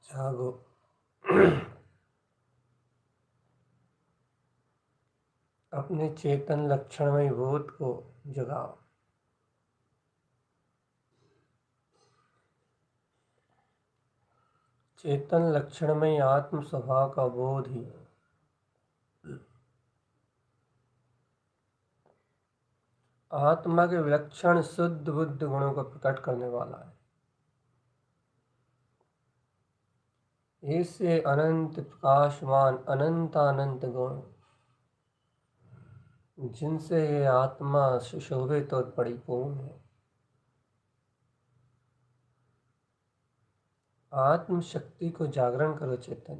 जागो। अपने चेतन लक्षणमय बोध को जगाओ। चेतन लक्षणमय आत्म स्वभाव का बोध ही आत्मा के विलक्षण शुद्ध बुद्ध गुणों को प्रकट करने वाला है। इससे अनंत प्रकाशमान अनंत गुण जिनसे ये आत्मा सुशोभित और परिपूर्ण है। आत्म शक्ति को जागरण करो। चेतन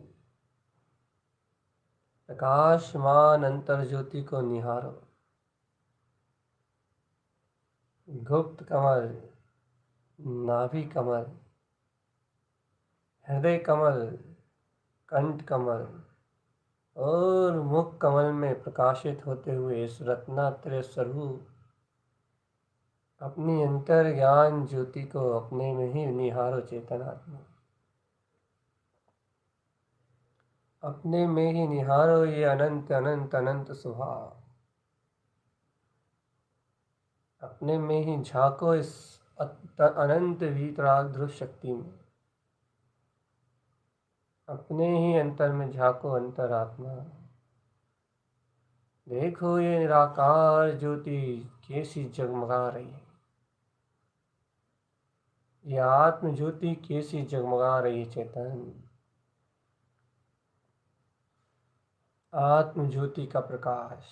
प्रकाशमान अंतर ज्योति को निहारो। गुप्त कमल, नाभि कमल, हृदय कमल, कंठ कमल और मुख कमल में प्रकाशित होते हुए इस रत्नात्रय स्वरूप अपनी अंतर ज्ञान ज्योति को अपने में ही निहारो। चेतन आत्मा अपने में ही निहारो ये अनंत अनंत अनंत स्वभाव। अपने में ही झांको इस अनंत वीतराग ध्रुव शक्ति में। अपने ही अंतर में झांको अंतरात्मा। देखो ये निराकार ज्योति कैसी जगमगा रही है। ये आत्म ज्योति कैसी जगमगा रही है। चेतन आत्म ज्योति का प्रकाश,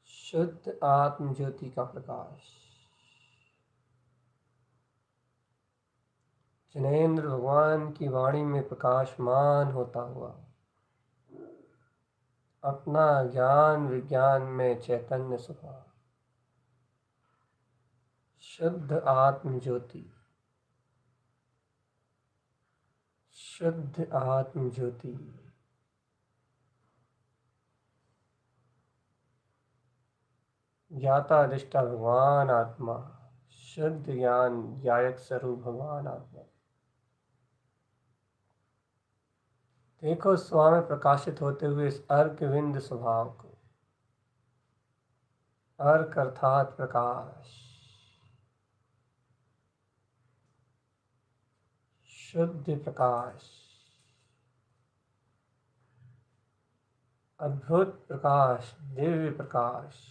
शुद्ध आत्म ज्योति का प्रकाश जिनेंद्र भगवान की वाणी में प्रकाशमान होता हुआ अपना ज्ञान विज्ञान में चैतन्य स्वभाव, शुद्ध आत्म ज्योति, शुद्ध आत्म ज्योति। ज्ञाता अधिष्ठा भगवान आत्मा, शुद्ध ज्ञान ज्ञायक स्वरूप भगवान आत्मा। देखो स्वामी प्रकाशित होते हुए इस अर्कविंद स्वभाव को। अर्क अर्थात प्रकाश, शुद्ध प्रकाश, अद्भुत प्रकाश, दिव्य प्रकाश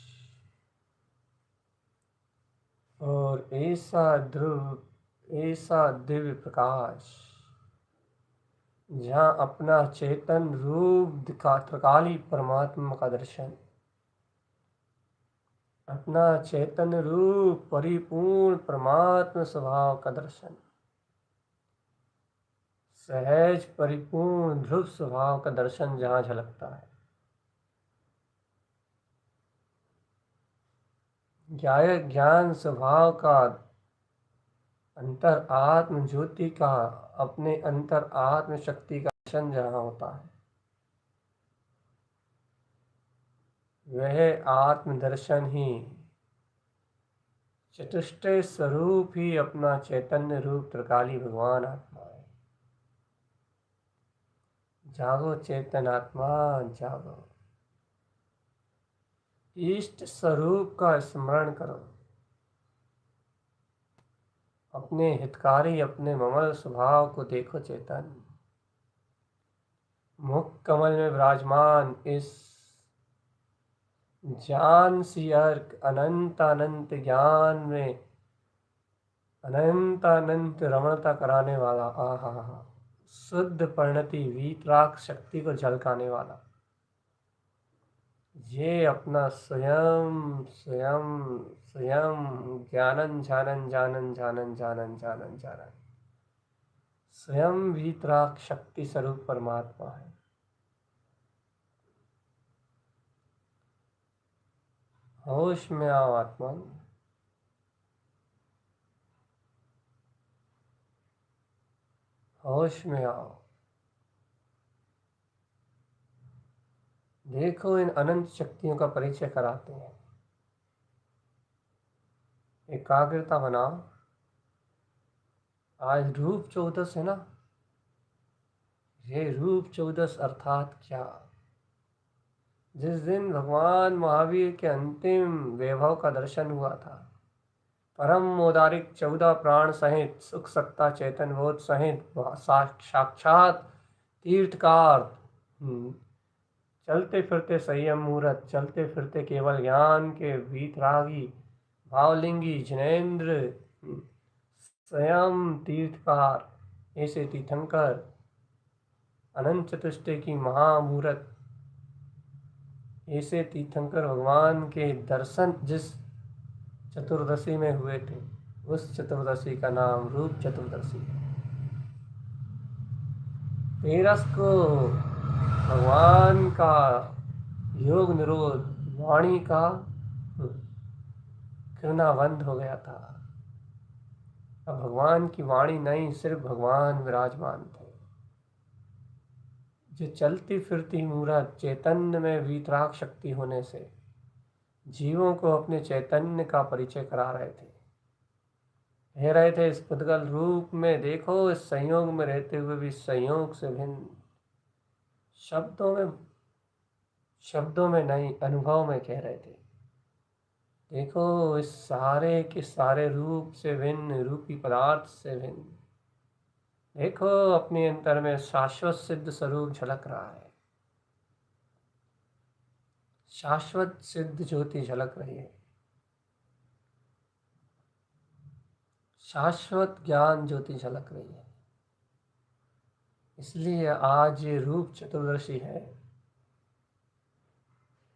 और ऐसा ध्रुव, ऐसा दिव्य प्रकाश जहाँ अपना चेतन रूप दिखा त्रिकाली परमात्मा का दर्शन, अपना चैतन्य रूप परिपूर्ण परमात्मा स्वभाव का दर्शन, सहज परिपूर्ण ध्रुव स्वभाव का दर्शन जहाँ झलकता है। ज्ञायक ज्ञान स्वभाव का अंतर आत्म ज्योति का अपने अंतर आत्म शक्ति का दर्शन जहाँ होता है, वह आत्म दर्शन ही चतुष्टय स्वरूप ही अपना चैतन्य रूप त्रिकाली भगवान आत्मा है। जागो चेतन आत्मा, जागो। इष्ट स्वरूप का स्मरण करो। अपने हितकारी अपने ममल स्वभाव को देखो। चेतन मुख कमल में विराजमान इस ज्ञान सी अर्क अनंत अनंत ज्ञान में अनंत अनंत रमणता कराने वाला, आहा शुद्ध परिणति वीतराग शक्ति को झलकाने वाला, ये अपना स्वयं स्वयं स्वयं ज्ञानन जानन जानन जानन जानन जानन जानन स्वयं वीतराग शक्ति स्वरूप परमात्मा है। होश में आओ आत्मा, होश में आओ। देखो इन अनंत शक्तियों का परिचय कराते हैं। एकाग्रता बनाओ, आज रूप चौदस है ना। ये रूप चौदस अर्थात क्या? जिस दिन भगवान महावीर के अंतिम वैभव का दर्शन हुआ था, परम मोदारिक 14 प्राण सहित सुख सत्ता चेतन बोध सहित साक्षात तीर्थकार, चलते फिरते संयम मूर्त, चलते फिरते केवल ज्ञान के वीतरागी भावलिंगी जिनेन्द्र, स्वयं तीर्थकार, ऐसे तीर्थंकर, अनंत चतुष्टय की महामूर्त, ऐसे तीर्थंकर भगवान के दर्शन जिस चतुर्दशी में हुए थे, उस चतुर्दशी का नाम रूप चतुर्दशी है। तेरस को भगवान का योग निरोध वाणी का करना बंद हो गया था। अब भगवान की वाणी नहीं, सिर्फ भगवान विराजमान थे। जो चलती फिरती मूर्त चैतन्य में वीतराग शक्ति होने से जीवों को अपने चैतन्य का परिचय करा रहे थे, कह रहे थे इस पुद्गल रूप में देखो, इस संयोग में रहते हुए भी संयोग से भिन्न, शब्दों में नहीं, अनुभव में कह रहे थे। देखो इस सारे के सारे रूप से भिन्न, रूपी पदार्थ से भिन्न, देखो अपने अंतर में शाश्वत सिद्ध स्वरूप झलक रहा है, शाश्वत सिद्ध ज्योति झलक रही है, शाश्वत ज्ञान ज्योति झलक रही है। इसलिए आज ये रूप चतुर्दशी है।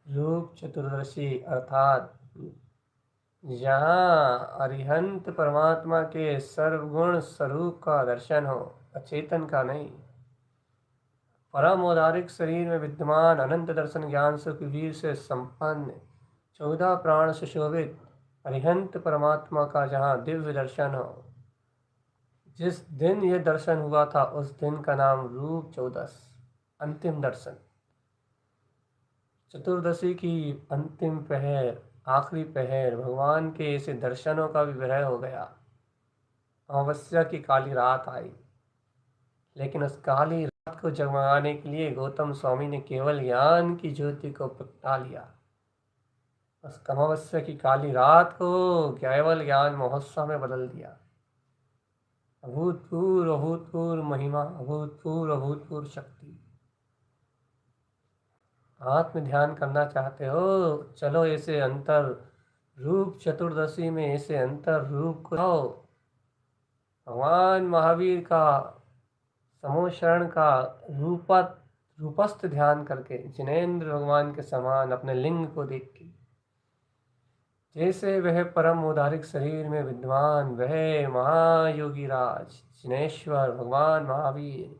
रूप चतुर्दशी अर्थात जहाँ अरिहंत परमात्मा के सर्वगुण स्वरूप का दर्शन हो, अचेतन का नहीं, परम औदारिक शरीर में विद्यमान अनंत दर्शन ज्ञान सुख वीर से संपन्न 14 प्राण सुशोभित अरिहंत परमात्मा का जहाँ दिव्य दर्शन हो, जिस दिन ये दर्शन हुआ था उस दिन का नाम रूप चौदस, अंतिम दर्शन। चतुर्दशी की अंतिम पहर, आखिरी पहर, भगवान के ऐसे दर्शनों का भी विरह हो गया। अमावस्या की काली रात आई, लेकिन उस काली रात को जगमगाने के लिए गौतम स्वामी ने केवल ज्ञान की ज्योति को प्रगटा लिया। उस अमावस्या की काली रात को केवल ज्ञान महोत्सव में बदल दिया। अभूतपूर्व अभूतपूर्व महिमा, अभूतपूर्व अभूतपूर्व शक्ति। आत्म ध्यान करना चाहते हो, चलो ऐसे अंतर रूप चतुर्दशी में ऐसे अंतर रूप को भगवान महावीर का समोशरण का रूपस्थ ध्यान करके, जिनेन्द्र भगवान के समान अपने लिंग को देख के, जैसे वह परम उदारिक शरीर में विद्वान वह महायोगी राज जिनेश्वर भगवान महावीर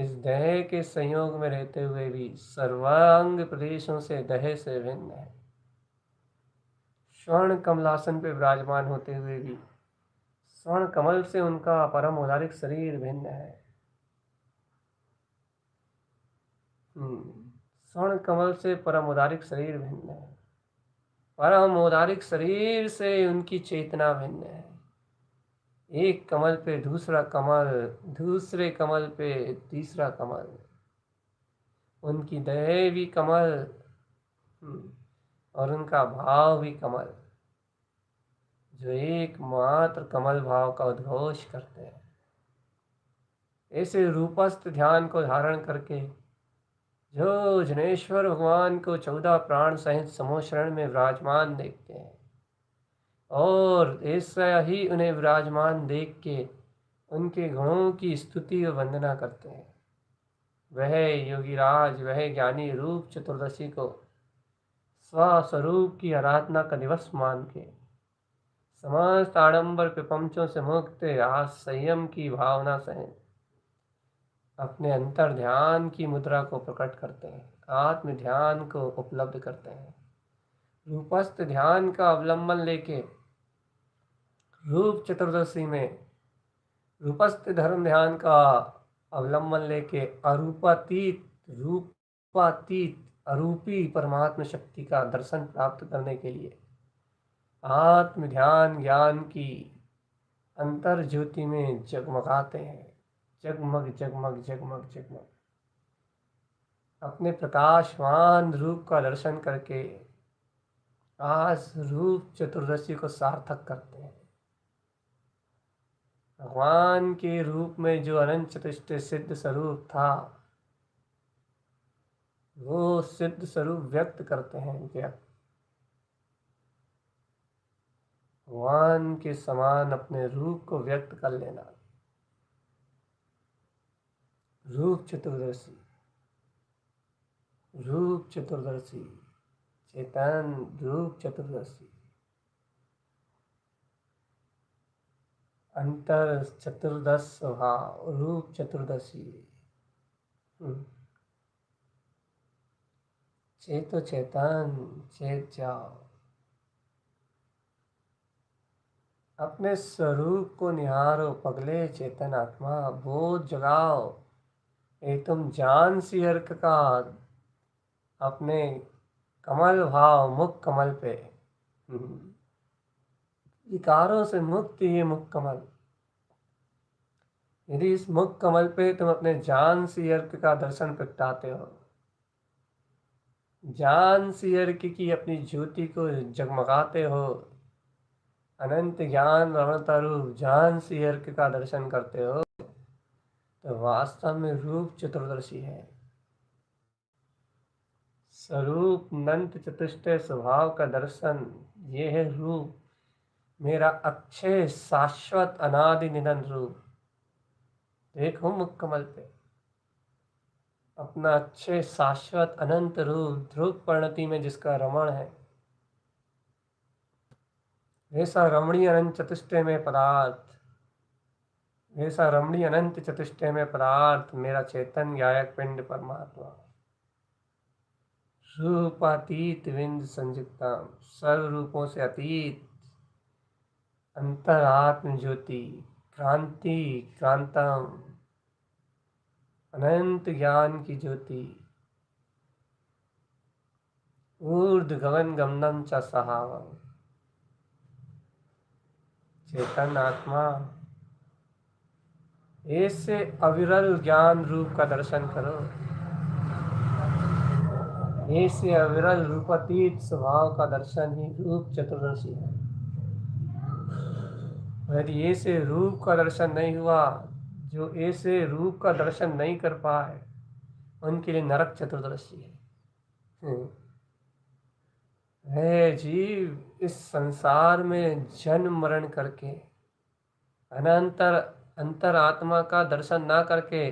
इस दह के संयोग में रहते हुए भी सर्वांग प्रदेशों से दह से भिन्न है। स्वर्ण कमलासन पे विराजमान होते हुए भी स्वर्ण कमल से उनका परम औदारिक शरीर भिन्न है। स्वर्ण कमल से परम औदारिक शरीर भिन्न है। परम औदारिक शरीर से उनकी चेतना भिन्न है। एक कमल पे दूसरा कमल, दूसरे कमल पे तीसरा कमल, उनकी दया भी कमल और उनका भाव भी कमल, जो एकमात्र कमल भाव का उद्घोष करते हैं। ऐसे रूपस्थ ध्यान को धारण करके जो जनेश्वर भगवान को 14 प्राण सहित समोशरण में विराजमान देखते हैं और ऐसा ही उन्हें विराजमान देख के उनके गुणों की स्तुति और वंदना करते हैं, वह योगीराज, वह ज्ञानी रूप चतुर्दशी को स्वस्वरूप की आराधना का दिवस मान के समस्त आडंबर प्रपंचों से मुक्त आज संयम की भावना सहित अपने अंतर ध्यान की मुद्रा को प्रकट करते हैं, आत्म ध्यान को उपलब्ध करते हैं। रूपस्थ ध्यान का अवलंबन लेके रूप चतुर्दशी में रूपस्थ धर्म ध्यान का अवलंबन लेके रूपातीत अरूपी परमात्मा शक्ति का दर्शन प्राप्त करने के लिए आत्म ध्यान ज्ञान की अंतर ज्योति में जगमगाते हैं, जगमग जगमग जगमग जगमग। अपने प्रकाशवान रूप का दर्शन करके आज रूप चतुर्दशी को सार्थक करते हैं। भगवान के रूप में जो अनंत चतुष्टय सिद्ध स्वरूप था, वो सिद्ध स्वरूप व्यक्त करते हैं। व्यक्त भगवान के समान अपने रूप को व्यक्त कर लेना, रूप चतुर्दशी, रूप चतुर्दशी, चेतन रूप चतुर्दशी, अंतर चतुर्दश स्वभाव रूप चतुर्दशी। चेतो चेतन, चेत जाओ, अपने स्वरूप को निहारो पगले चेतन आत्मा, बोध जगाओ। ये तुम जान सी अर्क का अपने कमल भाव मुख कमल पे, विकारों से मुक्त ये मुख कमल। यदि इस मुख कमल पे तुम अपने जान सी अर्क का दर्शन प्रगटाते हो, जान सी अर्क की अपनी ज्योति को जगमगाते हो, अनंत ज्ञान रमणता रूप जान सी अर्क का दर्शन करते हो, तो वास्तव में रूप चतुर्दशी है। स्वरूप अनंत चतुष्टय स्वभाव का दर्शन, ये है रूप, मेरा अक्षय शाश्वत अनादि निधन रूप। देखो मुख कमल पे अपना अक्षय शाश्वत अनंत रूप, ध्रुव परिणति में जिसका रमण है, ऐसा रमणीय अनंत चतुष्टय में पदार्थ, ऐसा रमणीय अनंत चतुष्टय में पदार्थ मेरा चेतन गायक पिंड परमात्मा, रूपातीत विंद संयुक्ता, सर्व रूपों से अतीत, अंतरात्म ज्योति, क्रांति क्रांतम, अनंत ज्ञान की ज्योति, ऊर्ध गगन गमनम च सहावम, चेतन आत्मा। ऐसे अविरल ज्ञान रूप का दर्शन करो, ऐसे अविरल रूपातीत स्वभाव का दर्शन ही रूप चतुर्दशी है। यदि ऐसे रूप का दर्शन नहीं हुआ, जो ऐसे रूप का दर्शन नहीं कर पाए, उनके लिए नरक चतुर्दशी है। है जीव इस संसार में जन्म मरण करके अनंतर अंतर आत्मा का दर्शन ना करके,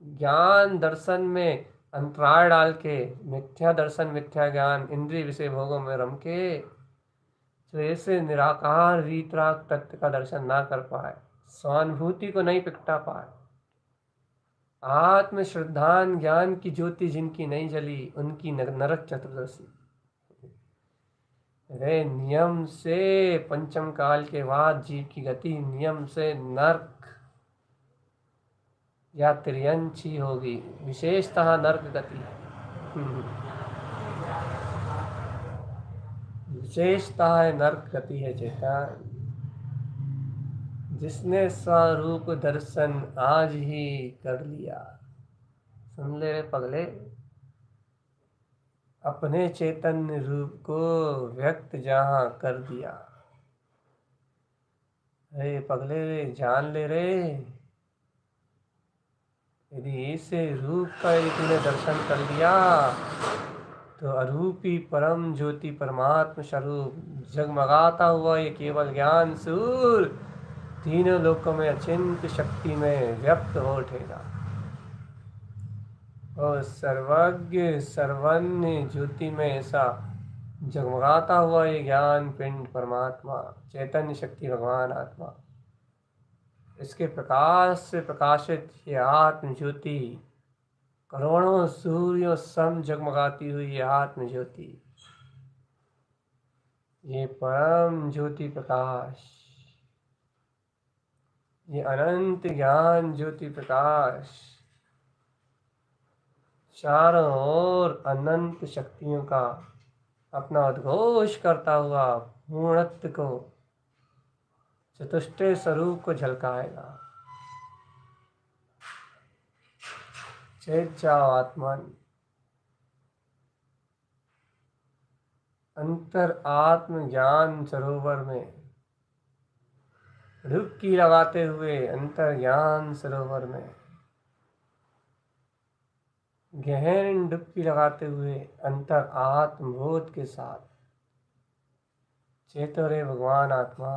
ज्ञान दर्शन में अंतराय डाल के, मिथ्या दर्शन मिथ्या ज्ञान इंद्रिय विषय भोगों में रम के, जो ऐसे निराकार वीतराग तत्व का दर्शन ना कर पाए, स्वानुभूति को नहीं प्रगटा पाए, आत्म श्रद्धान ज्ञान की ज्योति जिनकी नहीं जली, उनकी नरक चतुर्दशी। वे नियम से पंचम काल के बाद जीव की गति नियम से नर्क या त्रियंची होगी, विशेषतः नर्क गति विशेषतः नर्क गति है। चेतन जिसने स्वरूप दर्शन आज ही कर लिया, सुन ले पगले, अपने चैतन्य रूप को व्यक्त जहां कर दिया, अरे पगले जान ले रे, यदि ऐसे रूप का यदि तूने दर्शन कर लिया, तो अरूपी परम ज्योति परमात्म स्वरूप जगमगाता हुआ ये केवल ज्ञान सूर्य तीनों लोकों में अचिंत्य शक्ति में व्यक्त हो उठेगा, और सर्वज्ञ सर्वज्ञ ज्योति में ऐसा जगमगाता हुआ ये ज्ञान पिंड परमात्मा चैतन्य शक्ति भगवान आत्मा, इसके प्रकाश से प्रकाशित ये आत्म ज्योति, करोड़ों सूर्यों सम जगमगाती हुई ये आत्म ज्योति, ये परम ज्योति प्रकाश, ये अनंत ज्ञान ज्योति प्रकाश चारों ओर अनंत शक्तियों का अपना उद्घोष करता हुआ पूर्णत्व को चतुष्टय स्वरूप को झलकाएगा। चेत जाओ आत्मन, अंतर आत्म ज्ञान सरोवर में डुबकी लगाते हुए, अंतर ज्ञान सरोवर में गहन डुबकी लगाते हुए अंतर आत्मबोध के साथ चेतो रे भगवान आत्मा,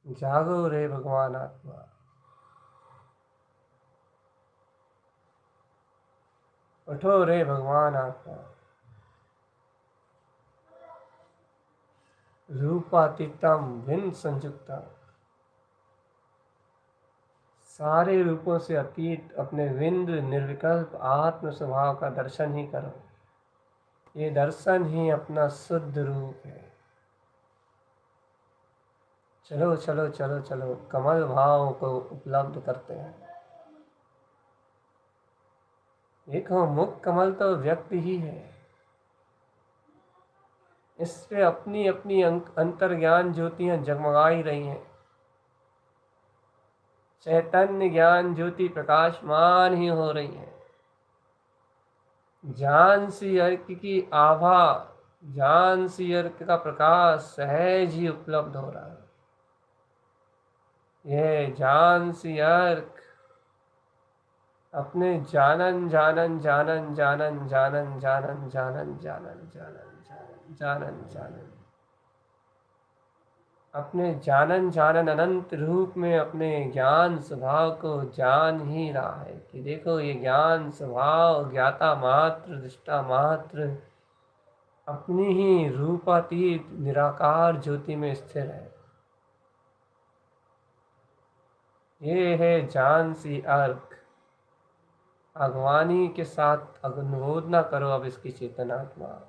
जागो रे भगवान आत्मा। उठो रे भगवान आत्मा। रूपातीतम भिन्न संयुक्तम, सारे रूपों से अतीत अपने विंद निर्विकल्प आत्म स्वभाव का दर्शन ही करो। ये दर्शन ही अपना शुद्ध रूप है। चलो चलो चलो चलो, कमल भाव को उपलब्ध करते हैं। देखो, मुख कमल तो व्यक्ति ही है। इस पे अपनी अपनी अंतर ज्ञान ज्योतियां जगमगाई रही हैं। चैतन्य ज्ञान ज्योति प्रकाशमान ही हो रही है। जान सी अर्क की आभा, जान सी अर्क का प्रकाश सहज ही उपलब्ध हो रहा है। यह जान सी अर्क अपने जानन जानन जानन जानन जानन जानन जानन जानन जानन जानन जानन जानन अपने जानन जानन अनंत रूप में अपने ज्ञान स्वभाव को जान ही रहा है कि देखो, ये ज्ञान स्वभाव ज्ञाता मात्र दृष्टा मात्र अपनी ही रूपातीत निराकार ज्योति में स्थिर है। ये है जान सी अर्क। अगवानी के साथ अनुमोदना करो अब इसकी चेतनात्मा।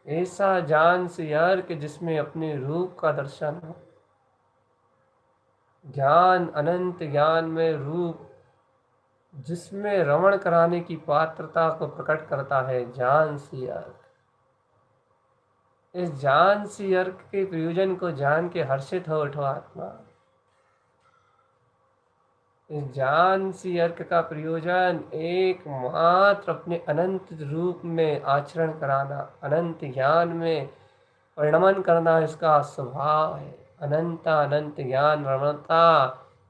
ऐसा जान से अर्क जिसमें अपने रूप का दर्शन हो। ज्ञान अनंत ज्ञान में रूप जिसमें रमण कराने की पात्रता को प्रकट करता है, जान सी अर्क। इस जान सी अर्क के प्रयोजन को जान के हर्षित हो उठो आत्मा। इस जान सी अर्क का प्रयोजन एकमात्र अपने अनंत रूप में आचरण कराना, अनंत ज्ञान में परिणमन करना इसका स्वभाव है। अनंत ज्ञान रमणता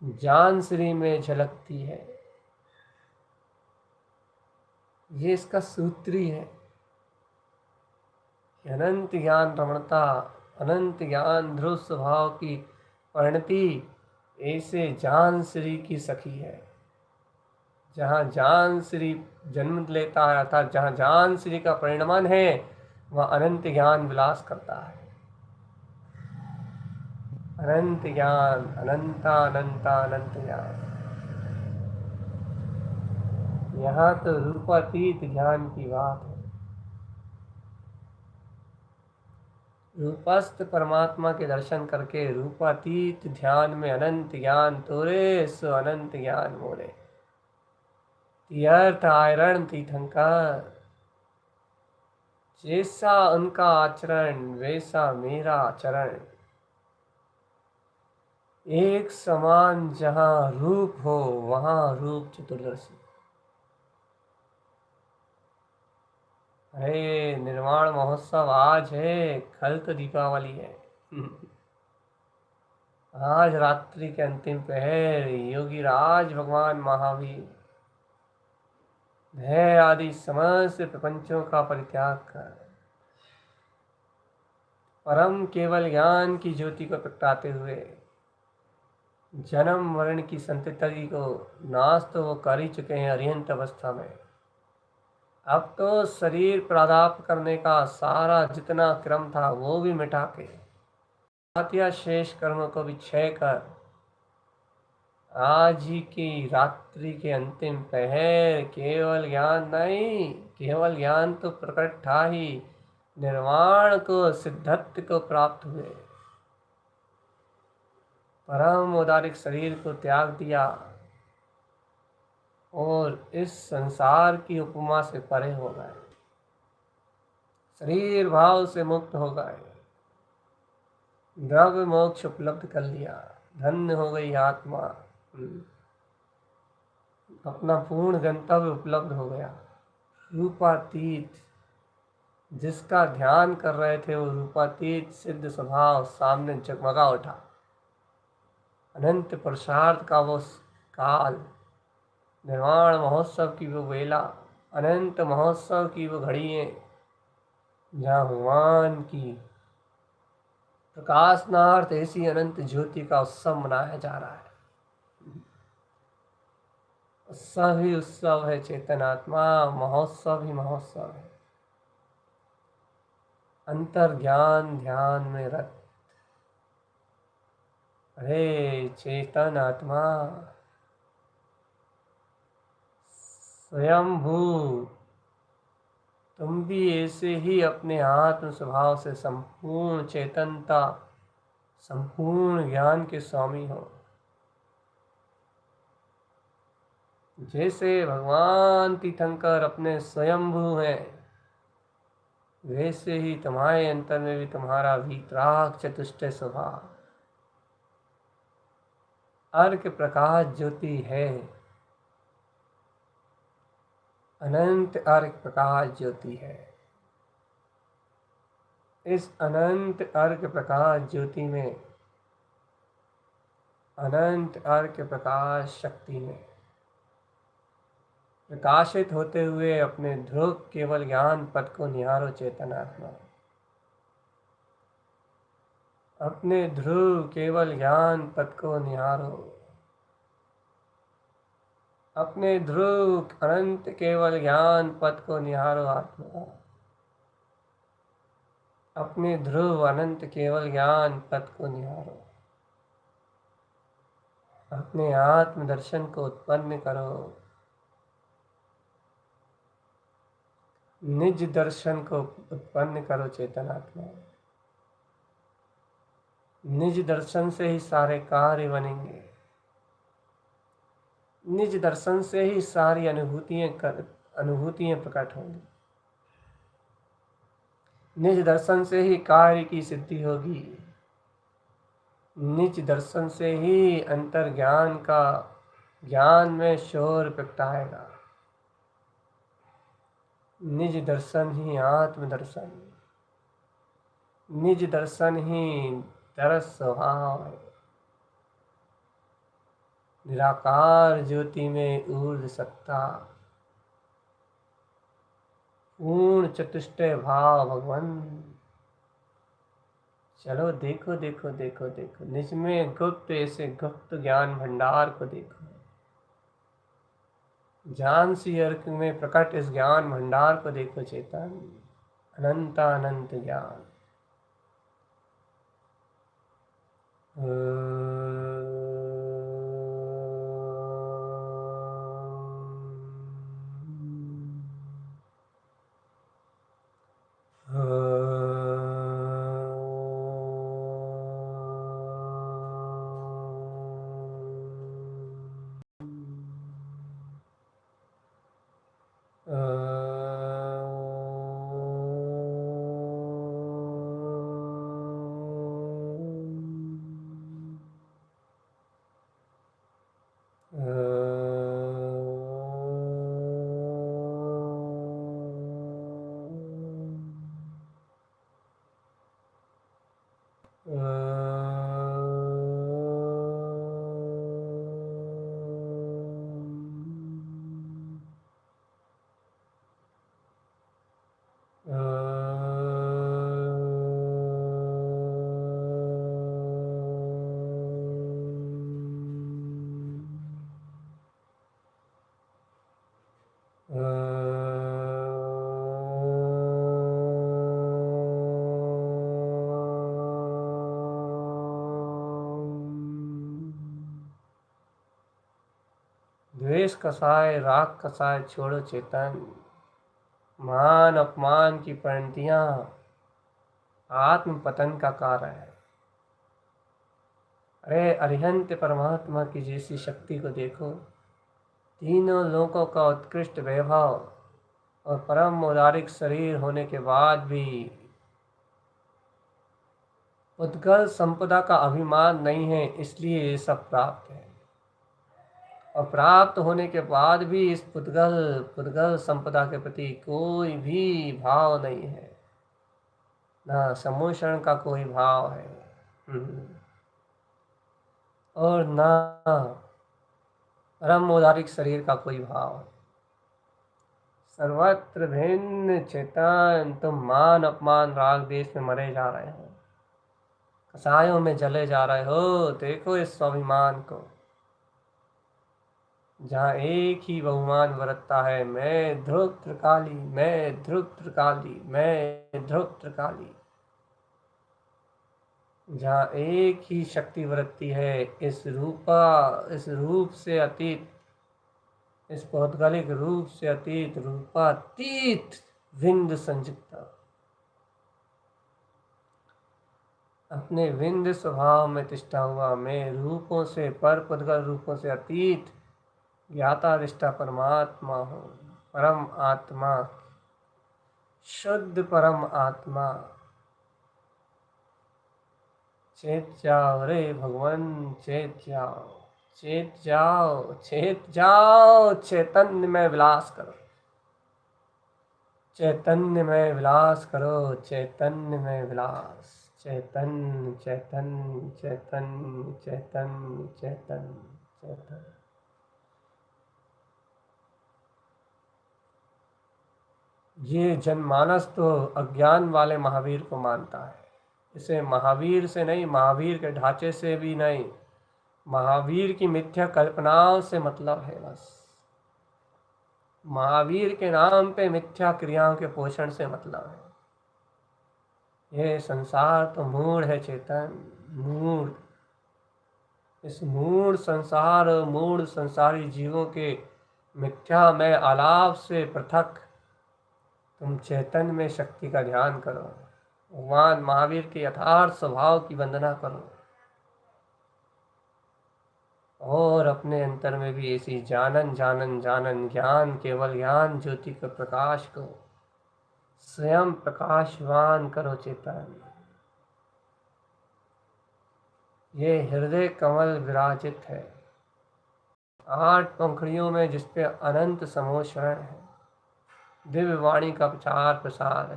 जान श्री में झलकती है। ये इसका सूत्री है। अनंत ज्ञान रमणता, अनंत ज्ञान ध्रुव स्वभाव की परिणति ऐसे जान श्री की सखी है। जहाँ जान श्री जन्म लेता है, अर्थात जहाँ जान श्री का परिणमन है, वह अनंत ज्ञान विलास करता है। अनंत ज्ञान, अनंता अनंता अनंत ज्ञान। यहाँ तो रूपातीत ज्ञान की बात है। रूपस्थ परमात्मा के दर्शन करके रूपातीत ध्यान में अनंत ज्ञान तोरे सो अनंत ज्ञान मोरे। तीर्थ आयरण तीर्थंकर, जैसा उनका आचरण वैसा मेरा आचरण। एक समान जहाँ रूप हो वहाँ रूप चतुर्दशी। अरे निर्वाण महोत्सव आज है, कल तो दीपावली है। आज रात्रि के अंतिम पहर योगी राज भगवान महावीर भय आदि समस्त प्रपंचों का परित्याग कर परम केवल ज्ञान की ज्योति को प्रगटाते हुए जन्म मरण की संतति को नाश तो वो कर ही चुके हैं अरिहंत अवस्था में। अब तो शरीर प्रादाप्त करने का सारा जितना क्रम था वो भी मिटा के शेष कर्म को भी क्षय कर आज ही की रात्रि के अंतिम पहर केवल ज्ञान नहीं, केवल ज्ञान तो प्रकट था ही, निर्वाण को सिद्धत्व को प्राप्त हुए। परम उदारिक शरीर को त्याग दिया और इस संसार की उपमा से परे हो गए। शरीर भाव से मुक्त हो गए, द्रव्य मोक्ष उपलब्ध कर लिया, धन्य हो गई आत्मा, अपना पूर्ण गंतव्य उपलब्ध हो गया। रूपातीत जिसका ध्यान कर रहे थे वो रूपातीत सिद्ध स्वभाव सामने जगमगा उठा। अनंत पुरुषार्थ का वो काल, निर्वाण महोत्सव की वो वेला, अनंत महोत्सव की वो घड़ियाँ जहाँ भगवान की प्रकाशनार्थ ऐसी अनंत ज्योति का उत्सव मनाया जा रहा है। उत्सव ही उत्सव है, चेतनात्मा महोत्सव ही महोत्सव है। अंतर ज्ञान ध्यान में रत, अरे चेतन आत्मा स्वयंभू, तुम भी ऐसे ही अपने आत्म स्वभाव से संपूर्ण चेतनता, संपूर्ण ज्ञान के स्वामी हो। जैसे भगवान तीर्थंकर अपने स्वयंभू हैं, वैसे ही तुम्हारे अंतर में भी तुम्हारा वीतराग चतुष्टय स्वभाव, अर्क प्रकाश ज्योति है, अनंत अर्क प्रकाश ज्योति है। इस अनंत अर्क प्रकाश ज्योति में, अनंत अर्क प्रकाश शक्ति में प्रकाशित होते हुए अपने ध्रुव केवल ज्ञान पद को निहारो चेतनात्मा। अपने ध्रुव केवल ज्ञान पद को निहारो, अपने ध्रुव अनंत केवल ज्ञान पद को निहारो आत्मा। अपने ध्रुव अनंत केवल ज्ञान पद को निहारो, अपने आत्म दर्शन को उत्पन्न करो, निज दर्शन को उत्पन्न करो चेतनात्मा। निज दर्शन से ही सारे कार्य बनेंगे, निज दर्शन से ही सारी अनुभूतियां प्रकट होंगी, निज दर्शन से ही कार्य की सिद्धि होगी, निज दर्शन से ही अंतर ज्ञान का ज्ञान में शोर प्रगटाएगा। निज दर्शन ही आत्म दर्शन, निज दर्शन ही तरस स्वभाव है। निराकार ज्योति में ऊर्ज सत्ता, पूर्ण चतुष्टय भाव भगवान। चलो देखो देखो देखो देखो, निज में गुप्त ऐसे गुप्त ज्ञान भंडार को देखो। जान सी अर्क में प्रकट इस ज्ञान भंडार को देखो चेतन, अनंत अनंत ज्ञान। द्वेष कसाय राग कसाय छोड़ो चेतन। मान अपमान की परिणतियां आत्म पतन का कारण है। अरे अरिहंत परमात्मा की जैसी शक्ति को देखो, तीनों लोकों का उत्कृष्ट वैभव, और परम औदारिक शरीर होने के बाद भी पुद्गल संपदा का अभिमान नहीं है, इसलिए ये सब प्राप्त है। और प्राप्त होने के बाद भी इस पुद्गल संपदा के प्रति कोई भी भाव नहीं है, ना सम्मोषण का कोई भाव है, और ना परम औदारिक शरीर का कोई भाव है। सर्वत्र भिन्न चेतन, तुम मान अपमान राग देश में मरे जा रहे हो, कसायों में जले जा रहे हो। देखो इस स्वाभिमान को, जहाँ एक ही बहुमान बरतता है, मैं ध्रुव त्रिकाली, मैं ध्रुव त्रिकाली, मैं ध्रुव त्रिकाली। जहाँ एक ही शक्ति बरतती है, इस रूप से अतीत, इस पौद्गलिक रूप से अतीत, रूपातीत विंद संयुक्ता, अपने विंद स्वभाव में तिष्ठा हुआ मैं रूपों से पर, पुद्गल रूपों से अतीत ज्ञाता दृष्टा परमात्मा हूँ, परम आत्मा, शुद्ध परम आत्मा। चेत जाओ रे भगवान, चेत जाओ, चेत जाओ, चेत जाओ, चैतन्य में विलास करो, चैतन्य में विलास करो, चैतन्य में विलास, चैतन्य चैतन्य चैतन्य चैतन्य चैतन्य चैतन्य। ये जनमानस तो अज्ञान वाले महावीर को मानता है, इसे महावीर से नहीं, महावीर के ढांचे से भी नहीं, महावीर की मिथ्या कल्पनाओं से मतलब है बस। महावीर के नाम पे मिथ्या क्रियाओं के पोषण से मतलब है। ये संसार तो मूढ़ है चेतन, मूढ़। इस मूढ़ संसार, मूढ़ संसारी जीवों के मिथ्या में आलाप से पृथक तुम चैतन्य में शक्ति का ध्यान करो, भगवान महावीर के यथार्थ स्वभाव की वंदना करो, और अपने अंतर में भी ऐसी जानन जानन जानन ज्ञान, केवल ज्ञान ज्योति के प्रकाश को स्वयं प्रकाशवान करो चेतन। ये हृदय कमल विराजित है, 8 पंखुड़ियों में जिसपे अनंत समोषण है, दिव्य वाणी का प्रचार प्रसार है,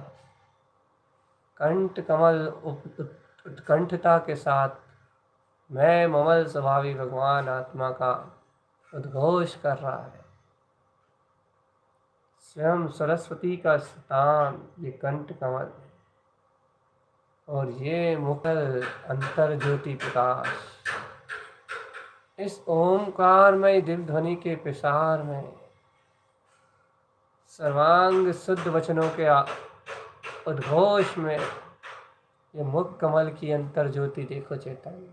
कंठ कमल उत्कंठता के साथ मैं ममल स्वभावी भगवान आत्मा का उद्घोष कर रहा है। स्वयं सरस्वती का स्थान ये कंठ कमल, और ये मुकल अंतर ज्योति प्रकाश। इस ओमकारमय दिव्य ध्वनि के प्रसार में सर्वांग शुद्ध वचनों के उद्घोष में ये मुख कमल की अंतर ज्योति देखो चेतन,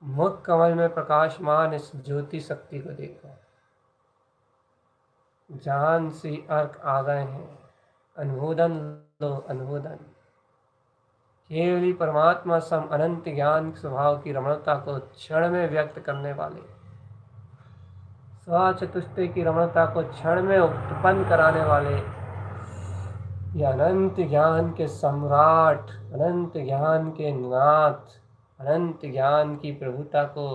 मुख कमल में प्रकाशमान इस ज्योति शक्ति को देखो। जान सी अर्क आ गए हैं, अनुमोदन लो अनुमोदन। केवली परमात्मा सम अनंत ज्ञान स्वभाव की रमणता को क्षण में व्यक्त करने वाले, स्वचतुष्टय की रमणता को क्षण में उत्पन्न कराने वाले, ये अनंत ज्ञान के सम्राट, अनंत ज्ञान के नाथ, अनंत ज्ञान की प्रभुता को,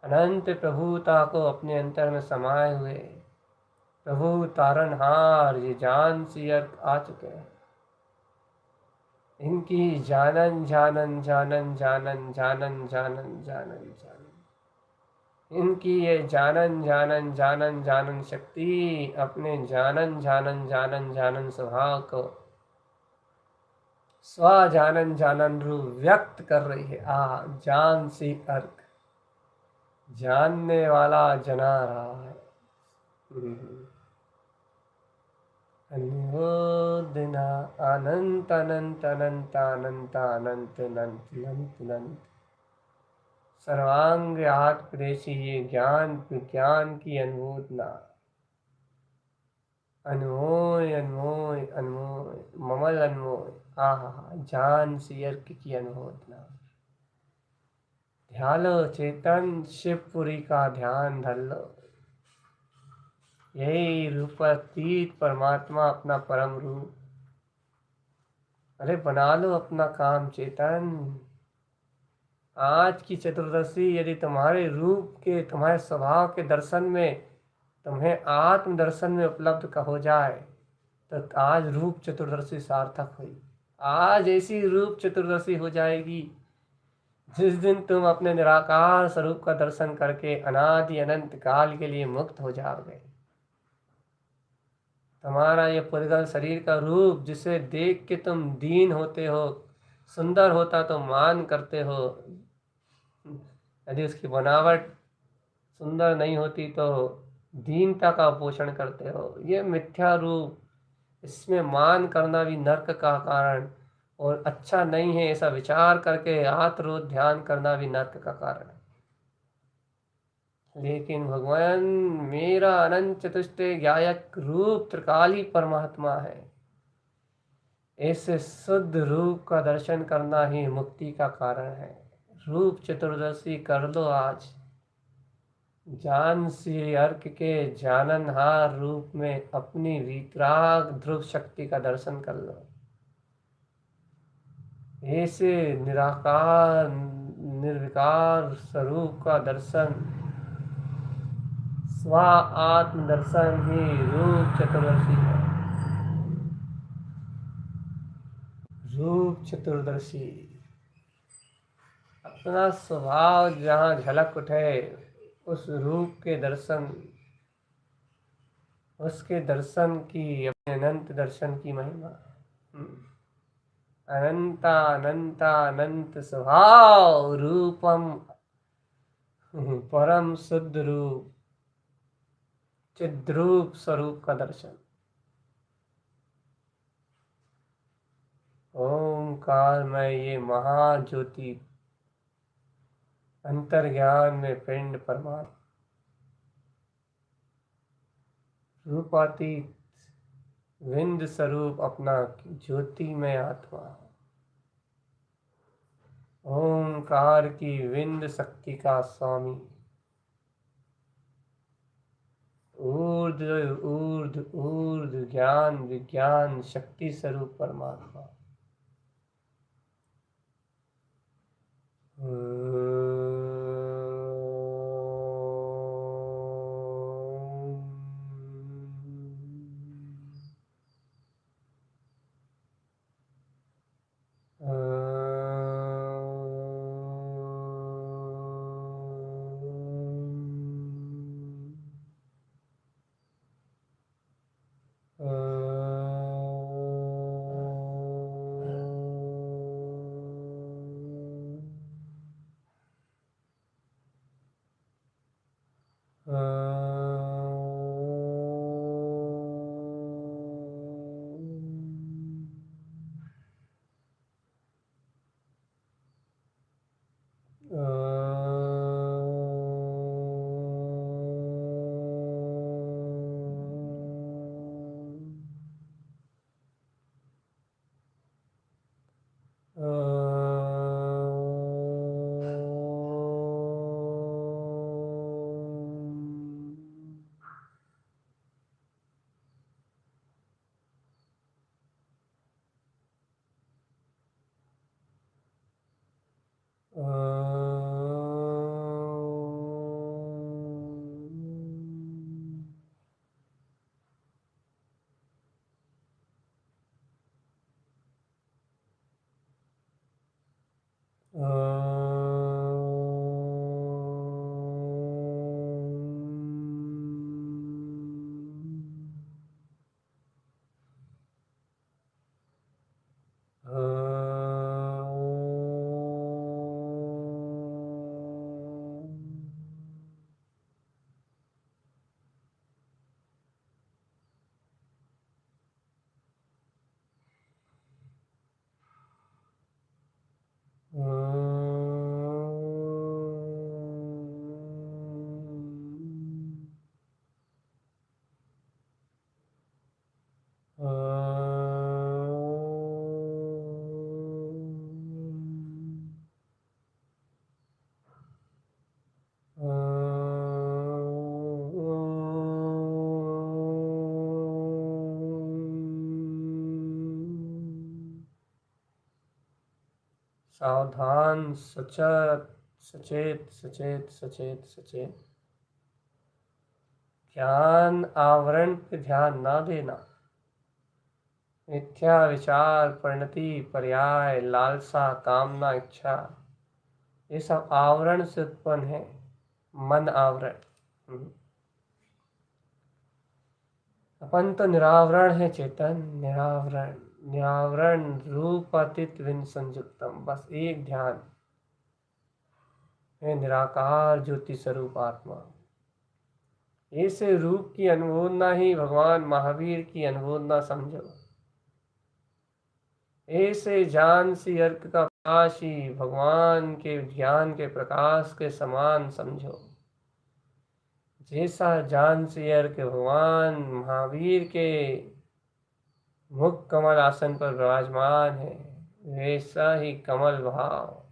अनंत प्रभुता को अपने अंतर में समाये हुए प्रभु तारनहार, ये जान सी अर्क आ चुके हैं। इनकी जानन जानन जानन जानन जानन जानन जानन जानन, इनकी ये जानन जानन जानन जानन शक्ति अपने जानन जानन जानन जानन स्वभाव को स्व जानन जानन रूप व्यक्त कर रही है। जान सी अर्क, जानने वाला जना रहा है। अनुमोदना अनंत अनंत अनंत अनंत अनंत अनंत अनंत अनंत सर्वांग आत्मदेशी ये ज्ञान विज्ञान की अनुमोदना, अनमोय अनमोय अनमोय ममल अनमोय, जान सी अर्क की अनुमोदना। ध्यान लो चेतन, शिवपुरी का ध्यान धर लो। यही रूपातीत परमात्मा अपना परम रूप। अरे बना लो अपना काम चेतन। आज की चतुर्दशी यदि तुम्हारे रूप के, तुम्हारे स्वभाव के दर्शन में, तुम्हें आत्म दर्शन में उपलब्ध का हो जाए, तो आज रूप चतुर्दशी सार्थक हुई। आज ऐसी रूप चतुर्दशी हो जाएगी जिस दिन तुम अपने निराकार स्वरूप का दर्शन करके अनादि अनंत काल के लिए मुक्त हो जाओगे। तुम्हारा ये पुद्गल शरीर का रूप जिसे देख के तुम दीन होते हो, सुंदर होता तो मान करते हो, यदि उसकी बनावट सुंदर नहीं होती तो दीनता का पोषण करते हो। ये मिथ्या रूप, इसमें मान करना भी नर्क का कारण, और अच्छा नहीं है ऐसा विचार करके आत्मरोध ध्यान करना भी नर्क का कारण है। लेकिन भगवान मेरा अनंत चतुष्टय ज्ञायक रूप त्रिकाली परमात्मा है, ऐसे शुद्ध रूप का दर्शन करना ही मुक्ति का कारण है। रूप चतुर्दशी कर लो आज। जान श्री अर्क के जाननहार रूप में अपनी वितराग ध्रुव शक्ति का दर्शन कर लो। ऐसे निराकार निर्विकार स्वरूप का दर्शन, स्व आत्म दर्शन ही रूप चतुर्दशी है। रूप चतुर्दशी अपना स्वभाव जहाँ झलक उठे, उस रूप के दर्शन, उसके दर्शन की, अपने अनंत दर्शन की महिमा। अनंता अनंता अनंत स्वभाव रूपम परम शुद्ध रूप चिद्रूप स्वरूप का दर्शन। ओंकार में ये महाज्योति अंतर्ज्ञान में पिंड परमात्मा रूपातीत विंद स्वरूप अपना ज्योति में आत्मा। ओंकार की विंद शक्ति का स्वामी, ऊर्ध ऊर्ध ऊर्ध ज्ञान विज्ञान शक्ति स्वरूप परमात्मा। सावधान, सचेत, सचेत सचेत सचेत सचेत। ध्यान आवरण पे ध्यान ना देना। मिथ्या विचार, परिणति, पर्याय, लालसा, कामना, इच्छा, ये सब आवरण से उत्पन्न है। मन आवरण। अपन तो निरावरण है चेतन, निरावरण। निरावरण रूपातीत विन संयुक्तम, बस एक ध्यान है, निराकार ज्योति स्वरूप आत्मा। ऐसे रूप की अनुमोदना ही भगवान महावीर की अनुमोदना समझो। ऐसे जान सी अर्क का प्रकाश ही भगवान के ज्ञान के प्रकाश के समान समझो। जैसा जान सी अर्क भगवान महावीर के मुख कमल आसन पर विराजमान है, वैसा ही कमल भाव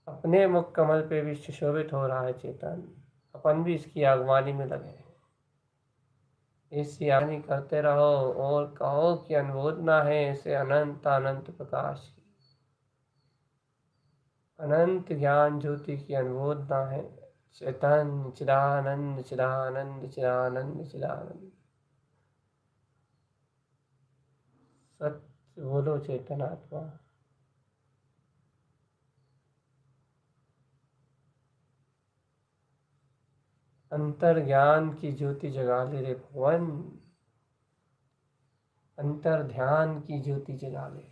अपने मुख कमल पे भी सुशोभित हो रहा है चेतन। अपन भी इसकी आगवानी में लगे, इसकी आगवानी करते रहो और कहो कि अनुमोदना है ऐसे अनंत अनंत प्रकाश की, अनंत ज्ञान ज्योति की अनुमोदना है। चेतन चिदानंद चिदानंद चिदानंद चिदानंद। सत्य बोलो चेतन आत्मा। अंतर ज्ञान की ज्योति जगा ले रे भवन, अंतर ध्यान की ज्योति जगा ले।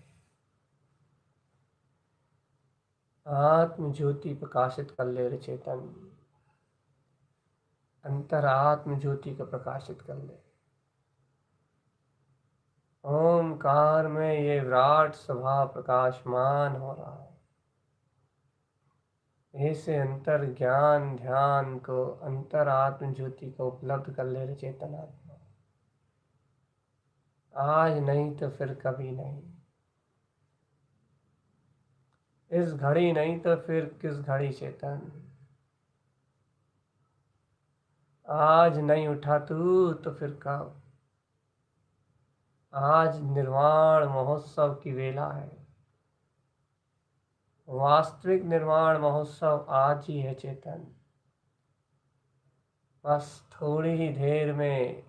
आत्म ज्योति प्रकाशित कर ले रे चेतन, अंतर आत्म ज्योति को प्रकाशित कर ले। ओमकार में ये विराट स्वभाव प्रकाशमान हो रहा है। ऐसे अंतर ज्ञान ध्यान को, अंतर आत्म ज्योति को उपलब्ध कर ले रे चेतन आत्मा। आज नहीं तो फिर कभी नहीं, इस घड़ी नहीं तो फिर किस घड़ी चेतन। आज नहीं उठा तू तो फिर कब। आज निर्वाण महोत्सव की वेला है। वास्तविक निर्वाण महोत्सव आज ही है चेतन। बस थोड़ी ही देर में,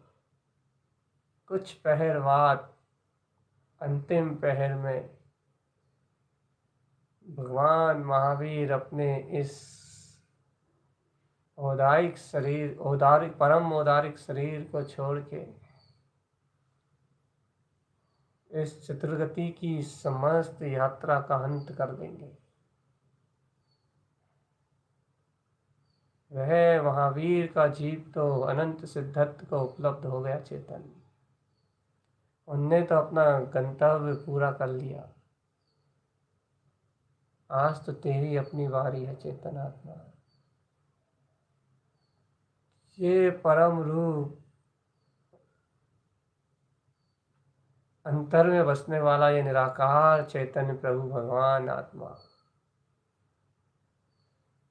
कुछ पहर बाद, अंतिम पहर में भगवान महावीर अपने इस औदारिक शरीर, औदारिक परम औदारिक शरीर को छोड़ के इस चतुर्गति की समस्त यात्रा का अंत कर देंगे। वह महावीर का जीव तो अनंत सिद्धत्व को उपलब्ध हो गया चेतन। उनने तो अपना गंतव्य पूरा कर लिया। आज तो तेरी अपनी बारी है चेतन आत्मा। ये परम रूप अंतर में बसने वाला ये निराकार चैतन्य प्रभु भगवान आत्मा,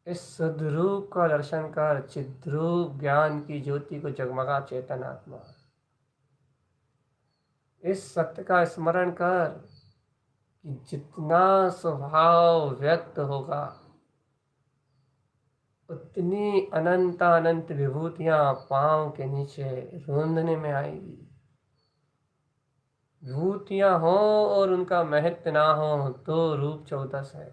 इस सद्रूप का दर्शन कर, चिद्रूप ज्ञान की ज्योति को जगमगा चेतन आत्मा। इस सत्य का स्मरण कर कि जितना स्वभाव व्यक्त होगा उतनी अनंत अनंत विभूतियां पांव के नीचे रूंधने में आएगी। विभूतियां हो और उनका महत्व ना हो तो रूप चौदस है।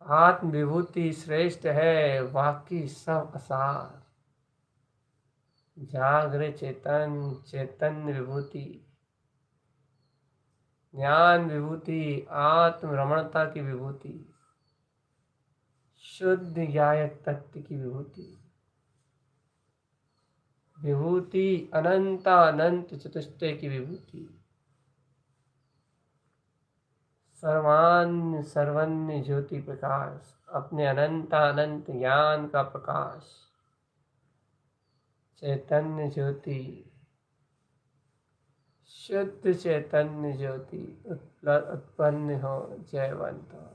आत्म विभूति श्रेष्ठ है, बाकी सब असार। जागृत चेतन, चैतन्य विभूति, ज्ञान विभूति, आत्म रमणता की विभूति, शुद्ध ज्ञायक तत्व की विभूति, विभूति अनंत अनंत चतुष्टय की विभूति, सर्वान्य सर्वन्य ज्योति प्रकाश, अपने अनंत अनंत ज्ञान का प्रकाश, चैतन्य ज्योति, शुद्ध चैतन्य ज्योति उत्पन्न हो। जयवंत हो।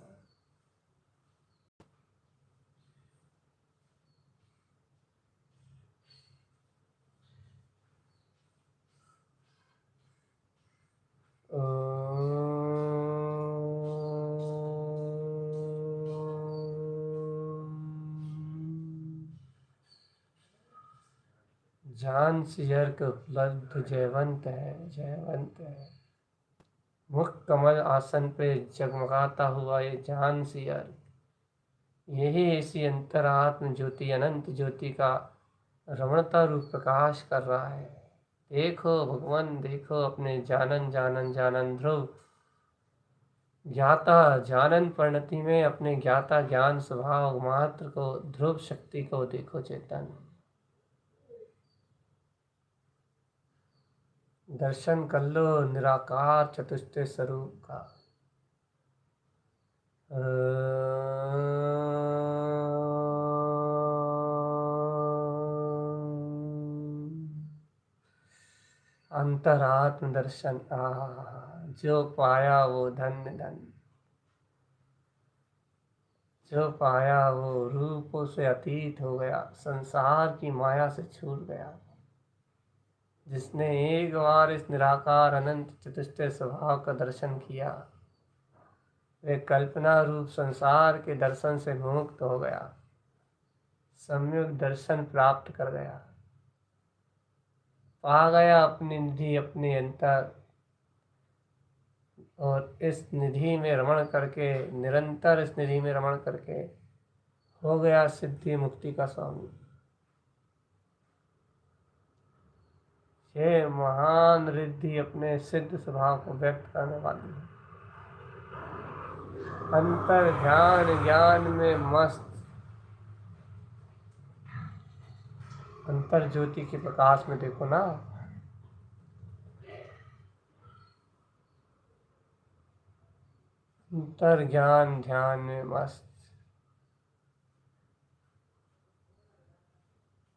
ओम। ज्ञान से अर्क उपलब्ध जयवंत है, जयवंत है। मुख कमल आसन पे जगमगाता हुआ ये ज्ञान से अर्क, यही ऐसी अंतरात्म ज्योति, अनंत ज्योति का रमणता रूप प्रकाश कर रहा है। देखो भगवान, देखो अपने जानन जानन जानन ध्रुव ज्ञाता जानन परिणति में अपने ज्ञाता ज्ञान स्वभाव मात्र को, ध्रुव शक्ति को देखो चेतन। दर्शन कर लो निराकार चतुष्ट स्वरूप का। अंतरात्म दर्शन, जो पाया वो धन्य धन्य, जो पाया वो रूपों से अतीत हो गया, संसार की माया से छूट गया। जिसने एक बार इस निराकार अनंत चतुष्ट स्वभाव का दर्शन किया, वे कल्पना रूप संसार के दर्शन से मुक्त हो गया, सम्यक दर्शन प्राप्त कर गया, पा गया अपनी निधि, अपने अंतर, और इस निधि में रमण करके, निरंतर इस निधि में रमण करके हो गया सिद्धि मुक्ति का स्वामी। ये महान रिद्धि अपने सिद्ध स्वभाव को व्यक्त करने वाली है। अंतर ध्यान ज्ञान में मस्त, अंतर ज्योति के प्रकाश में देखो ना, अंतर ज्ञान ध्यान में मस्त,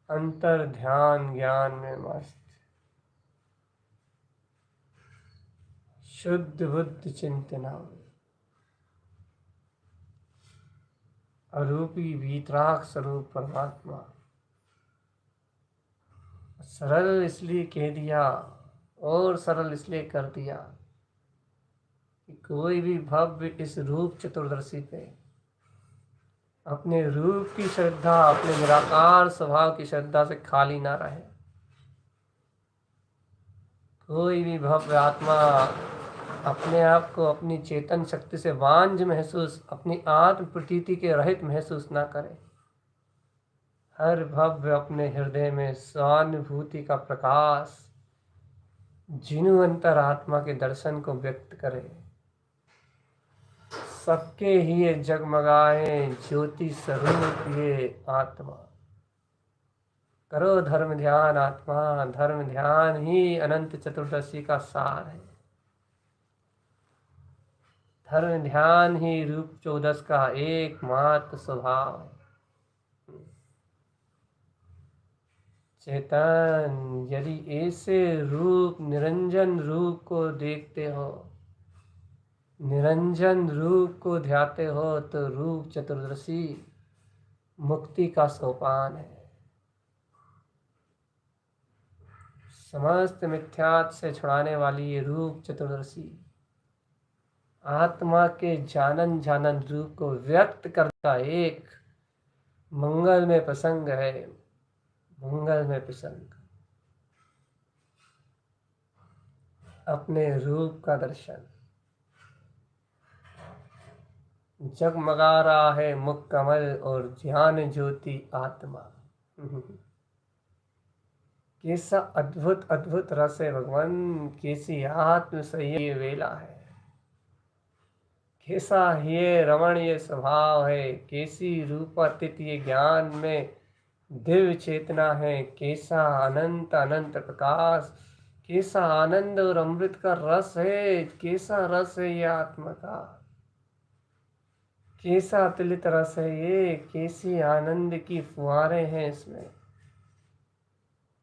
अंतर ध्यान ज्ञान में मस्त, शुद्ध बुद्ध चिंतना, अरूपी वीतराग स्वरूप परमात्मा। सरल इसलिए कह दिया और सरल इसलिए कर दिया कि कोई भी भव्य इस रूप चतुर्दशी पे अपने रूप की श्रद्धा, अपने निराकार स्वभाव की श्रद्धा से खाली ना रहे। कोई भी भव्य आत्मा अपने आप को अपनी चेतन शक्ति से वांझ महसूस, अपनी आत्म प्रतीति के रहित महसूस ना करे। हर भव्य अपने हृदय में स्वानुभूति का प्रकाश, जिनु अंतर आत्मा के दर्शन को व्यक्त करे। सबके ही ये जगमगाए ज्योति स्वरूप ये आत्मा। करो धर्म ध्यान आत्मा, धर्म ध्यान ही अनंत चतुर्दशी का सार है। धर्म ध्यान ही रूप चौदस का एकमात्र स्वभाव है। चेतन, यदि ऐसे रूप निरंजन रूप को देखते हो, निरंजन रूप को ध्याते हो, तो रूप चतुर्दशी मुक्ति का सोपान है। समस्त मिथ्यात्व से छुड़ाने वाली ये रूप चतुर्दशी आत्मा के जानन जानन रूप को व्यक्त करता एक मंगलमय प्रसंग है। मंगलमय प्रसंग, अपने रूप का दर्शन। जगमगा रहा है मुख कमल और ज्ञान ज्योति आत्मा। कैसा अद्भुत अद्भुत रस है भगवान, कैसी आत्म संयम वेला है, कैसा ये रमणीय स्वभाव है, कैसी रूपातीत ये ज्ञान में दिव्य चेतना है, कैसा अनंत अनंत प्रकाश, कैसा आनंद और अमृत का रस है, कैसा रस है ये आत्मा का, कैसा अतुलित रस है ये, कैसी आनंद की फुहारें हैं इसमें,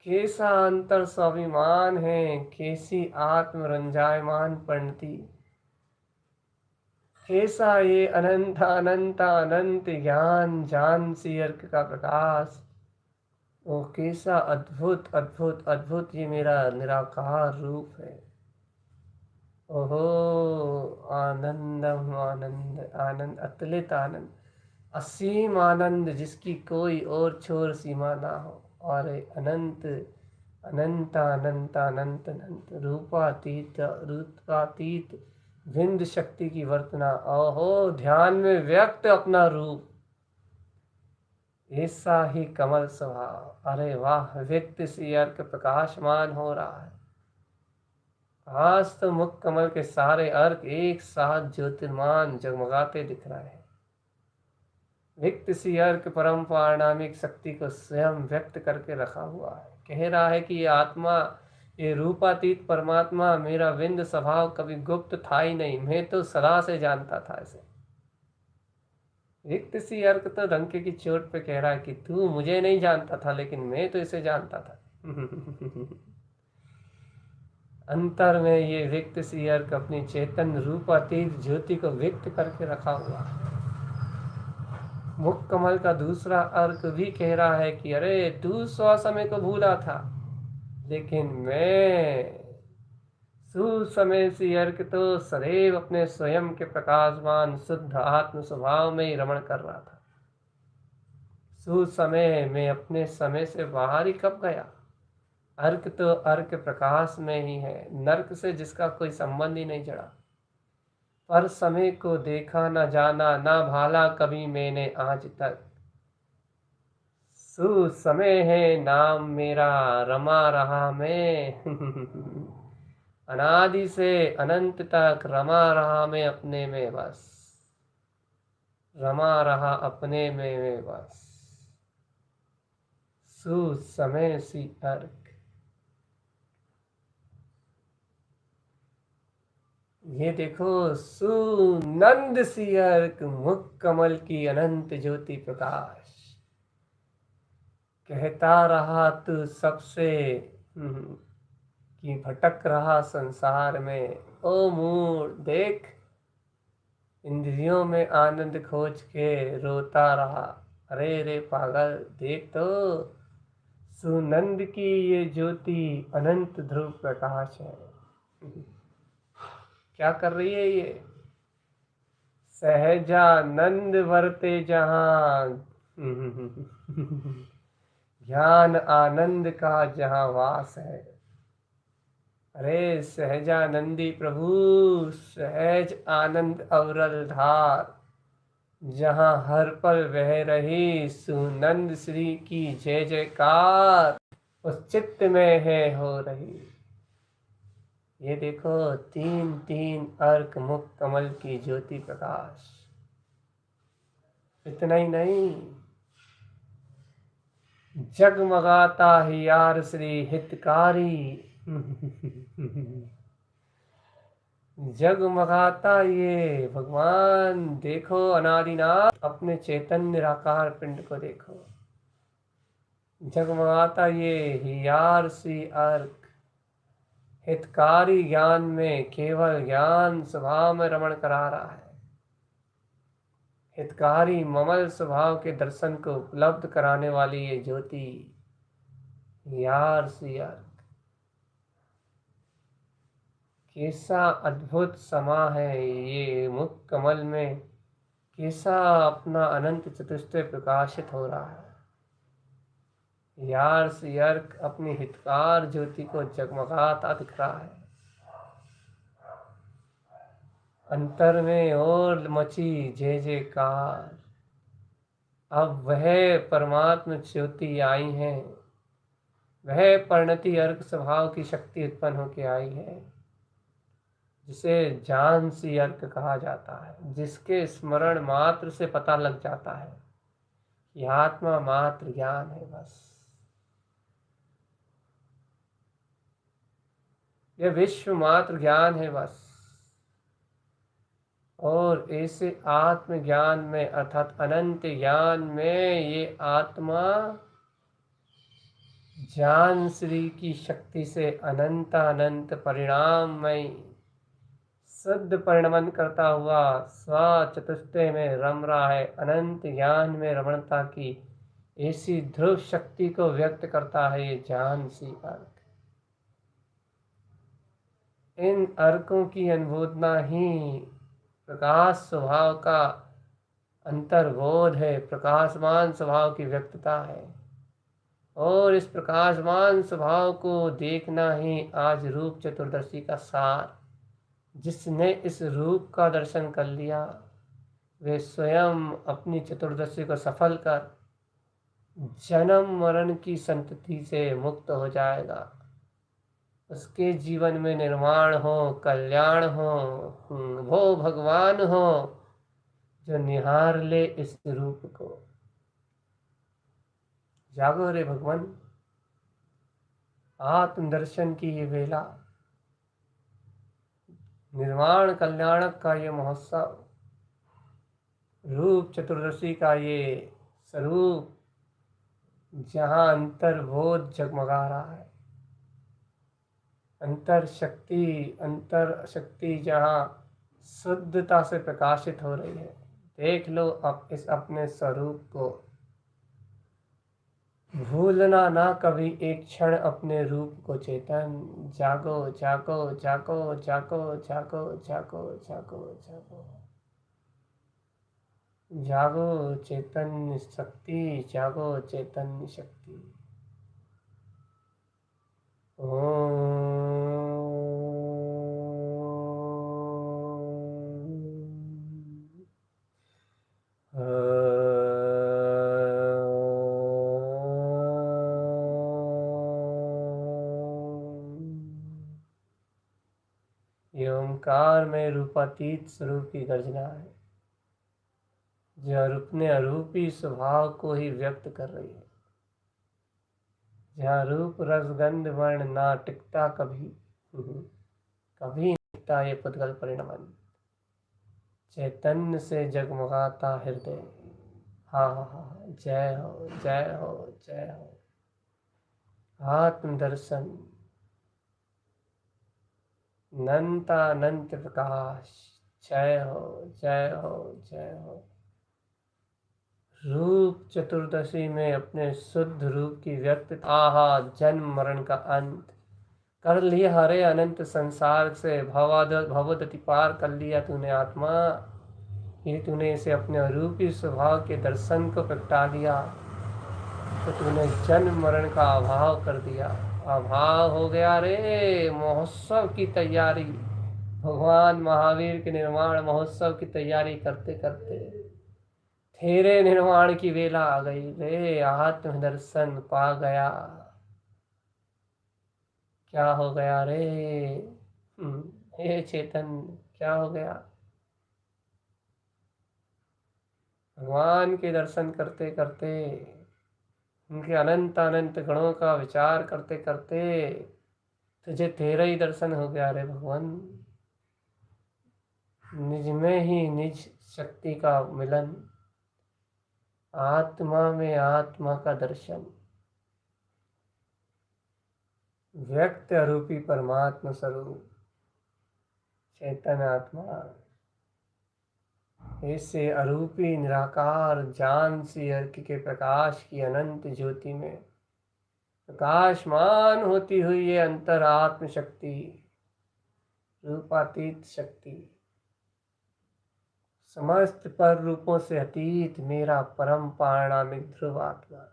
कैसा अंतर स्वाभिमान है, कैसी आत्मरंजायमान परिणति, कैसा ये अनंत अनंत अनंत ज्ञान जान सी अर्क का प्रकाश। ओ कैसा अद्भुत अद्भुत अद्भुत ये मेरा निराकार रूप है। ओहो आनंदम आनंद आनंद, अतुलित आनंद, असीम आनंद जिसकी कोई और छोर सीमा ना हो, और अनंत अनंत अनंत अनंत अनंत रूपातीत रूपातीत विंद शक्ति की वर्तना। ओहो, ध्यान में व्यक्त अपना रूप, ऐसा ही कमल स्वभाव। अरे वाह, व्यक्ति से अर्क प्रकाशमान हो रहा है। आज तो मुख कमल के सारे अर्क एक साथ ज्योतिर्मान जगमगाते दिख रहे हैं। व्यक्त सी अर्क परम पारणामिक शक्ति को स्वयं व्यक्त करके रखा हुआ है। कह रहा है कि ये आत्मा, ये रूपातीत परमात्मा, मेरा विंद स्वभाव कभी गुप्त था ही नहीं, मैं तो सदा से जानता था इसे। व्यक्त सी अर्क तो डंके की चोट पे कह रहा है कि तू मुझे नहीं जानता था, लेकिन मैं तो इसे जानता था। अंतर में ये व्यक्त सी अर्क अपनी चेतन रूपातीत ज्योति को व्यक्त करके रखा हुआ है। मुख कमल का दूसरा अर्क भी कह रहा है कि अरे तू स्व समय को भूला था, लेकिन मैं सुसमय सी अर्क तो सदैव अपने स्वयं के प्रकाशमान शुद्ध आत्म स्वभाव में ही रमण कर रहा था। सुसमय में अपने समय से बाहर ही कब गया? अर्क तो अर्क प्रकाश में ही है, नर्क से जिसका कोई संबंध ही नहीं जड़ा। पर समय को देखा न जाना, ना भाला कभी मैंने आज तक। सुसमय है नाम मेरा, रमा रहा मैं। अनादि से अनंत तक रमा रहा मैं अपने में बस, रमा रहा अपने में मैं बस। सुसमय सी अर्क। ये देखो, सुनंद सी अर्क, मुख कमल की अनंत ज्योति प्रकाश। कहता रहा तू सबसे कि भटक रहा संसार में। ओ मूड देख, इंद्रियों में आनंद खोज के रोता रहा। अरे रे पागल, देख तो, सुनंद की ये ज्योति अनंत ध्रुव प्रकाश है। क्या कर रही है ये? सहजानंद वर्ते जहां, ज्ञान आनंद का जहां वास है। अरे सहजानंदी प्रभु, सहज आनंद अवरल धार, जहां हर पल बह रही सुनंद श्री की जय जयकार, उस चित्त में है हो रही। ये देखो, तीन तीन अर्क मुख कमल की ज्योति प्रकाश। इतना ही नहीं, जगमगाता ही यार श्री हितकारी। जगमगाता ये भगवान, देखो अनादिनाथ अपने चैतन्य निराकार पिंड को देखो। जगमगाता ये हियार सी अर्क, हितकारी ज्ञान में केवल ज्ञान स्वभाव में रमण करा रहा है। हितकारी ममल स्वभाव के दर्शन को उपलब्ध कराने वाली ये ज्योति यार सी अर्क। कैसा अद्भुत समा है ये मुख कमल में, कैसा अपना अनंत चतुष्टय प्रकाशित हो रहा है। यार सी अर्क अपनी हितकार ज्योति को जगमगाता दिख रहा है। अंतर में और मची जय जयकार। अब वह परमात्म ज्योति आई है, वह परिणति अर्क स्वभाव की शक्ति उत्पन्न होकर आई है, जिसे जान सी अर्क कहा जाता है, जिसके स्मरण मात्र से पता लग जाता है कि आत्मा मात्र ज्ञान है। बस यह विश्व मात्र ज्ञान है बस। और ऐसे आत्म ज्ञान में अर्थात अनंत ज्ञान में ये आत्मा ज्ञान श्री की शक्ति से अनंत अनंत परिणाममय शुद्ध परिणमन करता हुआ स्व चतुष्टय में रम रहा है। अनंत ज्ञान में रमणता की ऐसी ध्रुव शक्ति को व्यक्त करता है ये ज्ञान सी अर्क। इन अर्कों की अनुबोधना ही प्रकाश स्वभाव का अंतर्बोध है, प्रकाशमान स्वभाव की व्यक्तता है। और इस प्रकाशमान स्वभाव को देखना ही आज रूप चतुर्दशी का सार। जिसने इस रूप का दर्शन कर लिया वे स्वयं अपनी चतुर्दशी को सफल कर जन्म मरण की संतति से मुक्त हो जाएगा। उसके जीवन में निर्माण हो, कल्याण हो, वो भगवान हो जो निहार ले इस रूप को। जागो रे भगवान, आत्म दर्शन की ये वेला, निर्वाण कल्याणक का ये महोत्सव, रूप चतुर्दशी का ये स्वरूप, जहाँ अंतर्बोध जगमगा रहा है, अंतर शक्ति जहाँ शुद्धता से प्रकाशित हो रही है। देख लो अब इस अपने स्वरूप को, भूलना ना कभी एक क्षण अपने रूप को चेतन। जागो जागो जागो जागो जागो जागो जागो जागो जागो चैतन्य शक्ति, जागो चैतन्य शक्ति। ये ओंकार में रूपातीत स्वरूप की गर्जना है, जो अपने अरूपी स्वभाव को ही व्यक्त कर रही है। जहाँ रूप रसगंध वर्ण ना टिकता कभी, कभी नहीं टिकता ये पुद्गल परिणमन। चैतन्य से जगमगाता हृदय। हाँ हाँ हाँ, जय हो जय हो जय हो। आत्म दर्शन, अनंत प्रकाश, जय हो जय हो जय हो। रूप चतुर्दशी में अपने शुद्ध रूप की व्यक्त, आहा जन्म मरण का अंत कर लिया, हरे अनंत संसार से भवदति पार कर लिया तूने आत्मा। ये तूने इसे अपने अरूपी स्वभाव के दर्शन को प्रगटा लिया तो तूने जन्म मरण का अभाव कर दिया। अभाव हो गया रे। महोत्सव की तैयारी, भगवान महावीर के निर्माण महोत्सव की तैयारी करते करते तेरे निर्माण की वेला आ गई रे। आत्म दर्शन पा गया। क्या हो गया रे? हे चेतन, क्या हो गया? भगवान के दर्शन करते करते, उनके अनंत अनंत गणों का विचार करते करते तुझे तेरा ही दर्शन हो गया रे भगवान। निज में ही निज शक्ति का मिलन, आत्मा में आत्मा का दर्शन, व्यक्त अरूपी परमात्मा स्वरूप चैतन्य आत्मा। ऐसे अरूपी निराकार जान सी अर्क के प्रकाश की अनंत ज्योति में प्रकाशमान होती हुई ये अंतरात्म शक्ति, रूपातीत शक्ति, समस्त पर रूपों से अतीत मेरा परम पारणामिक ध्रुव आत्मा।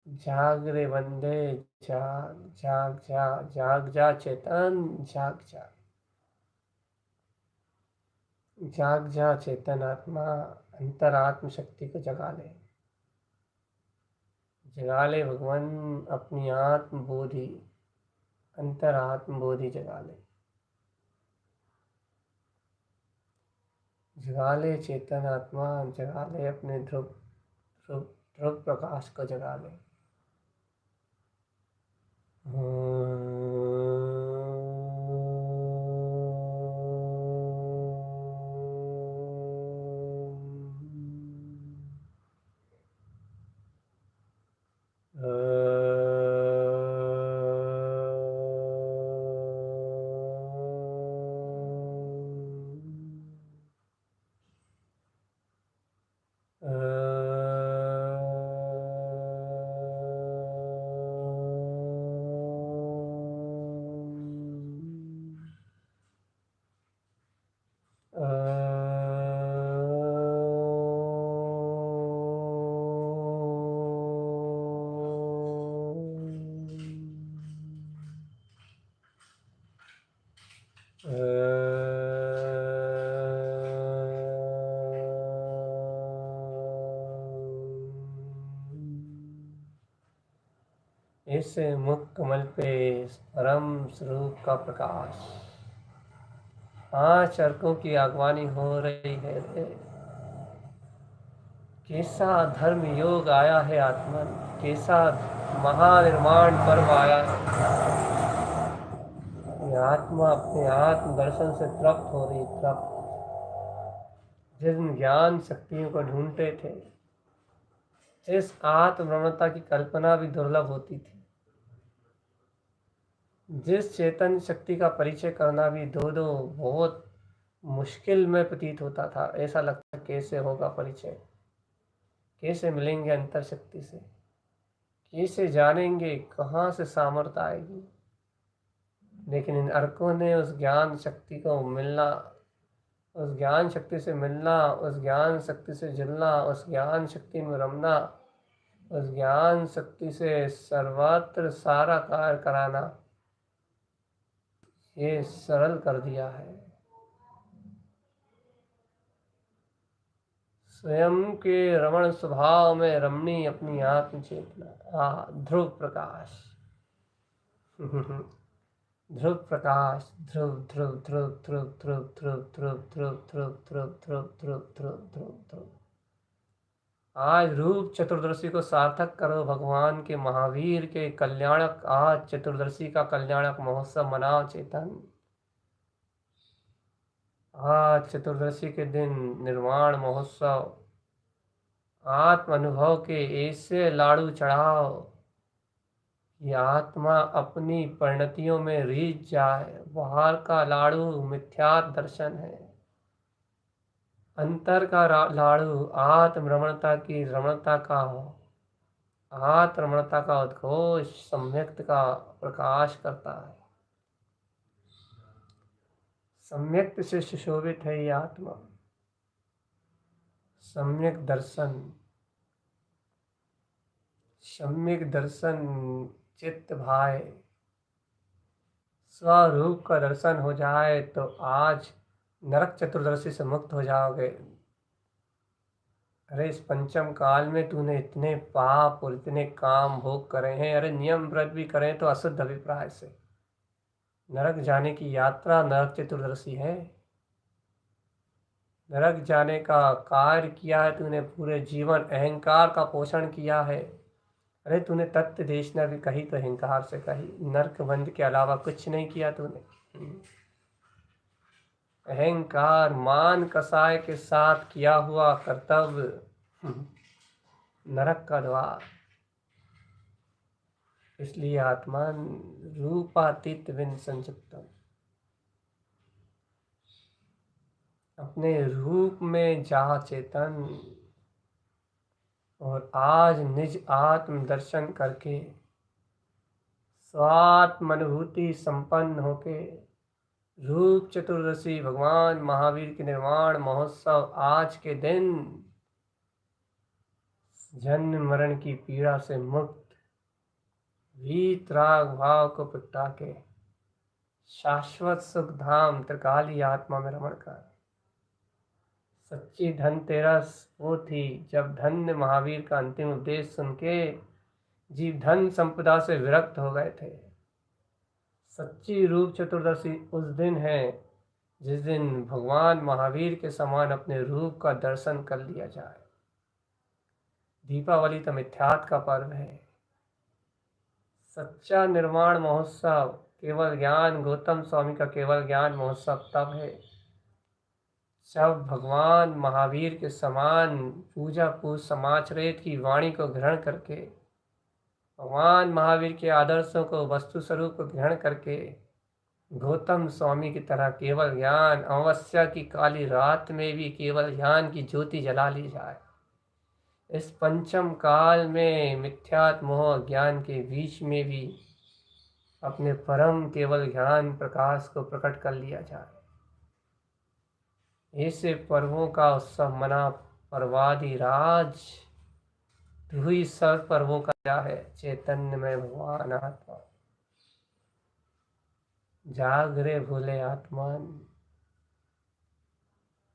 जाग रे बंदे, जाग जाग जाग जाग जा चेतन, जाग जा जाग जा चेतन आत्मा। अंतरात्म शक्ति को जगा ले, जगा ले भगवान। अपनी आत्म बोधि, अंतरात्म बोधि जगा ले, जगा ले चेतन आत्मा, जगा ले अपने ध्रुव ध्रुव ध्रुव प्रकाश को जगा ले। इस मुख कमल पे परम स्वरूप का प्रकाश, 5 अर्कों की आगवानी हो रही है रे। कैसा धर्म योग आया है आत्मन, कैसा महानिर्माण पर्व आया है। ये आत्मा अपने आत्म दर्शन से तृप्त हो रही, तृप्त। जिन ज्ञान शक्तियों को ढूंढते थे, इस आत्मरमणता की कल्पना भी दुर्लभ होती थी। जिस चेतन शक्ति का परिचय करना भी दो बहुत मुश्किल में प्रतीत होता था। ऐसा लगता कैसे होगा परिचय, कैसे मिलेंगे अंतर शक्ति से, कैसे जानेंगे कहाँ से सामर्थ्य आएगी। लेकिन इन अर्कों ने उस ज्ञान शक्ति को मिलना, उस ज्ञान शक्ति से मिलना, उस ज्ञान शक्ति से जुड़ना, उस ज्ञान शक्ति में रमना, उस ज्ञान शक्ति से सर्वत्र सारा कार्य कराना, ये सरल कर दिया है। स्वयं के रमण स्वभाव में रमणी अपनी आत्म चेतना, ध्रुव प्रकाश ध्रुव प्रकाश, ध्रुव ध्रुव ध्रुव ध्रुव ध्रुव ध्रुव ध्रुव ध्रुव ध्रुव ध्रुव ध्रुव ध्रुव ध्रुव ध्रुव ध्रुव। आज रूप चतुर्दशी को सार्थक करो भगवान के महावीर के कल्याणक। आज चतुर्दशी का कल्याणक महोत्सव मनाओ चेतन। आज चतुर्दशी के दिन निर्वाण महोत्सव, आत्म अनुभव के ऐसे लाड़ू चढ़ाओ कि आत्मा अपनी परिणतियों में रीझ जाए। बाहर का लाड़ू मिथ्या दर्शन है, अंतर का लाड़ू आत्म रमणता की रमणता का हो, आत्म रमणता का उद्घोष सम्यक्त का प्रकाश करता है। सम्यक्त से सुशोभित है ये आत्मा। सम्यक दर्शन, सम्यक दर्शन चित्त भाए, स्वरूप का दर्शन हो जाए तो आज नरक चतुर्दशी से मुक्त हो जाओगे। अरे इस पंचम काल में तूने इतने पाप और इतने काम भोग करे हैं, अरे नियम व्रत भी करें तो अशुद्ध अभिप्राय से। नरक जाने की यात्रा नरक चतुर्दशी है। नरक जाने का कार्य किया है तूने, पूरे जीवन अहंकार का पोषण किया है। अरे तूने तत्व देशना भी कही तो अहंकार से कही, नरक बंद के अलावा कुछ नहीं किया तूने। अहंकार मान कसाय के साथ किया हुआ कर्तव्य नरक का द्वार। इसलिए आत्मान रूपातीत विन संयुक्तम, अपने रूप में जा चेतन। और आज निज आत्म दर्शन करके स्वात्म अनुभूति संपन्न होके रूप चतुर्दशी भगवान महावीर के निर्वाण महोत्सव आज के दिन जन्म मरण की पीड़ा से मुक्त, वीतराग भाव को प्रगटा के शाश्वत सुख धाम त्रिकाली आत्मा में रमण कर। सच्ची धनतेरस वो थी जब धन्य महावीर का अंतिम उपदेश सुन के जीव धन संपदा से विरक्त हो गए थे। सच्ची रूप चतुर्दशी उस दिन है जिस दिन भगवान महावीर के समान अपने रूप का दर्शन कर लिया जाए। दीपावली तो मिथ्यात्व का पर्व है। सच्चा निर्वाण महोत्सव केवल ज्ञान, गौतम स्वामी का केवल ज्ञान महोत्सव तब है जब भगवान महावीर के समान पूजा पूज समाचरित की वाणी को ग्रहण करके, भगवान महावीर के आदर्शों को वस्तु स्वरूप को ग्रहण करके गौतम स्वामी की तरह केवल ज्ञान, अमावस्या की काली रात में भी केवल ज्ञान की ज्योति जला ली जाए। इस पंचम काल में मिथ्यात्व मोह ज्ञान के बीच में भी अपने परम केवल ज्ञान प्रकाश को प्रकट कर लिया जाए। ऐसे पर्वों का उत्सव मना पर्वादि राज, हुई सब पर्वों का क्या है चैतन्य में भगवान आत्मा। जागरे भूले आत्मान,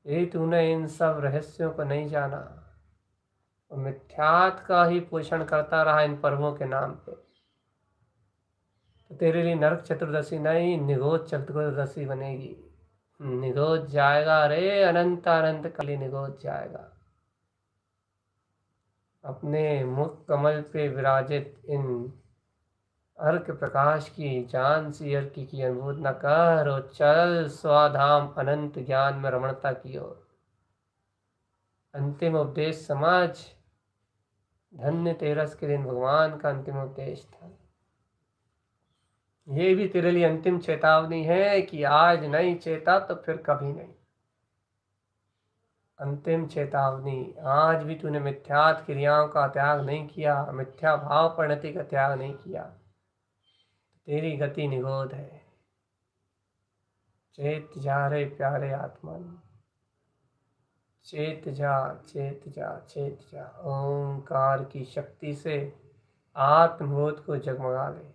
ये तूने इन सब रहस्यों को नहीं जाना और मिथ्यात्व का ही पोषण करता रहा इन पर्वों के नाम पे। तो तेरे लिए नरक चतुर्दशी नहीं, निगोद चतुर्दशी बनेगी। निगोद जाएगा रे, अनंत अनंत काली निगोद जाएगा। अपने मुख कमल पे विराजित इन अर्क प्रकाश की जान सी अर्क की अनुभूत न कर, और चल स्वाधाम अनंत ज्ञान में रमणता की ओर। अंतिम उपदेश समझ, धन्य तेरस के दिन भगवान का अंतिम उपदेश था। ये भी तेरे लिए अंतिम चेतावनी है कि आज नहीं चेता तो फिर कभी नहीं। अंतिम चेतावनी, आज भी तूने मिथ्यात् क्रियाओं का त्याग नहीं किया, मिथ्या भाव परिणति का त्याग नहीं किया, तेरी गति निगोद है। चेत जा रे प्यारे आत्मन, चेत जा, चेत जा, चेत जा। ओंकार की शक्ति से आत्मबोध को जगमगा ले।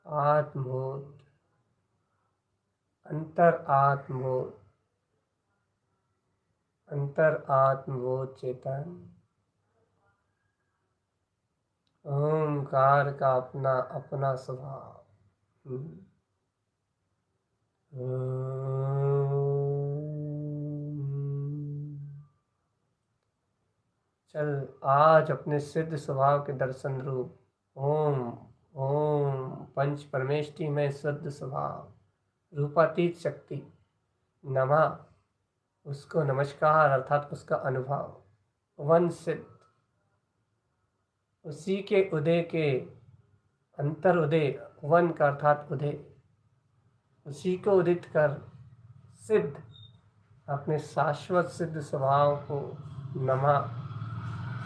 आत्मबोध, अंतर आत्मबोध, अंतर आत्मबोध चेतन। ओंकार का अपना अपना स्वभाव। चल आज अपने सिद्ध स्वभाव के दर्शन रूप ओम ओम पंच परमेष्टि में शुद्ध स्वभाव रूपातीत शक्ति नमा, उसको नमस्कार अर्थात उसका अनुभव। वन सिद्ध, उसी के उदय के अंतर उदय, वन का अर्थात उदय, उसी को उदित कर सिद्ध, अपने शाश्वत सिद्ध स्वभाव को नमा,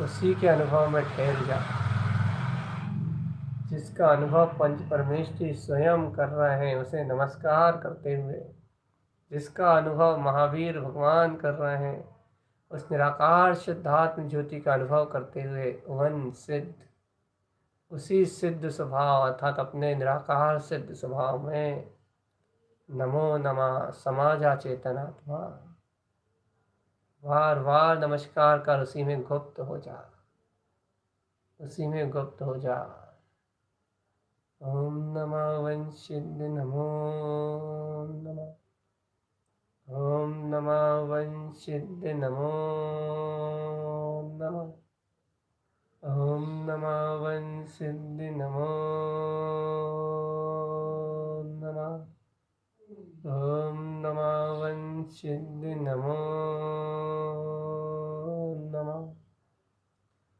उसी के अनुभव में ठहर जा। जिसका अनुभव पंच परमेष्टि स्वयं कर रहे हैं उसे नमस्कार करते हुए, जिसका अनुभव महावीर भगवान कर रहे हैं उस निराकार शुद्धात्म ज्योति का अनुभव करते हुए वन सिद्ध, उसी सिद्ध स्वभाव अर्थात अपने निराकार सिद्ध स्वभाव में नमो नमः समाजा चेतनात्मा। बार बार नमस्कार कर उसी में गुप्त हो जा, उसी में गुप्त हो जा। ओम नमः वंशिद नमो नमः, ओम नमः वंशिद नमो नमः, ओम नमः वंशिद नमो नमः, ओम नमः वंशिद नमो नमः,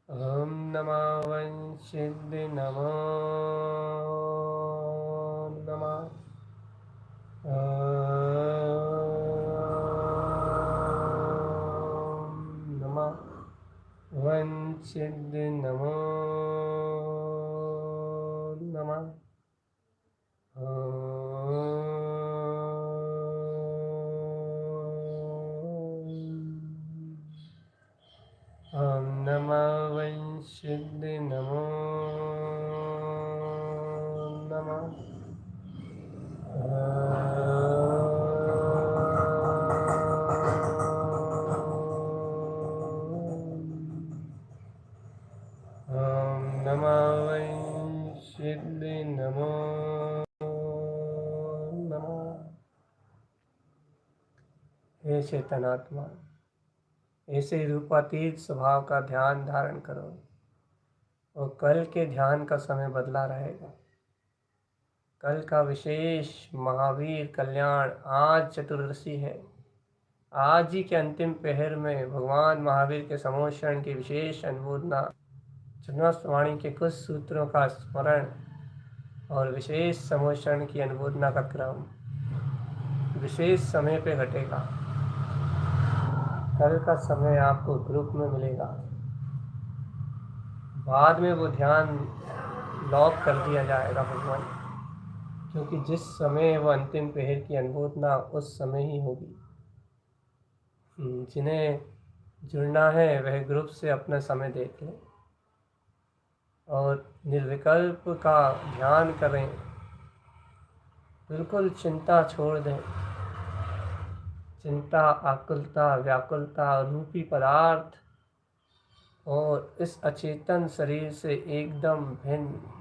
ओम नमः वंशिद नमो नमः, ओम नमः वंशिद नमो नमः, ओम नमः वंशिद नमो नमः, ओम नमः वंशिद नमो नमः। हे चेतनात्मा, ऐसे रूपातीत स्वभाव का ध्यान धारण करो और कल के ध्यान का समय बदला रहेगा। कल का विशेष महावीर कल्याण, आज चतुर्दशी है। आज ही के अंतिम पहर में भगवान महावीर के समोषण की विशेष अनुमोदना, चतुर्मास के कुछ सूत्रों का स्मरण और विशेष समोषण की अनुमोदना का क्रम विशेष समय पे घटेगा। कल का समय आपको ग्रुप में मिलेगा। बाद में वो ध्यान लॉक कर दिया जाएगा भगवान, क्योंकि जिस समय वो अंतिम पहर की अनुमोदना उस समय ही होगी। जिन्हें जुड़ना है वह ग्रुप से अपना समय देख लें और निर्विकल्प का ध्यान करें। बिल्कुल चिंता छोड़ दें। चिंता, आकुलता, व्याकुलता रूपी पदार्थ और इस अचेतन शरीर से एकदम भिन्न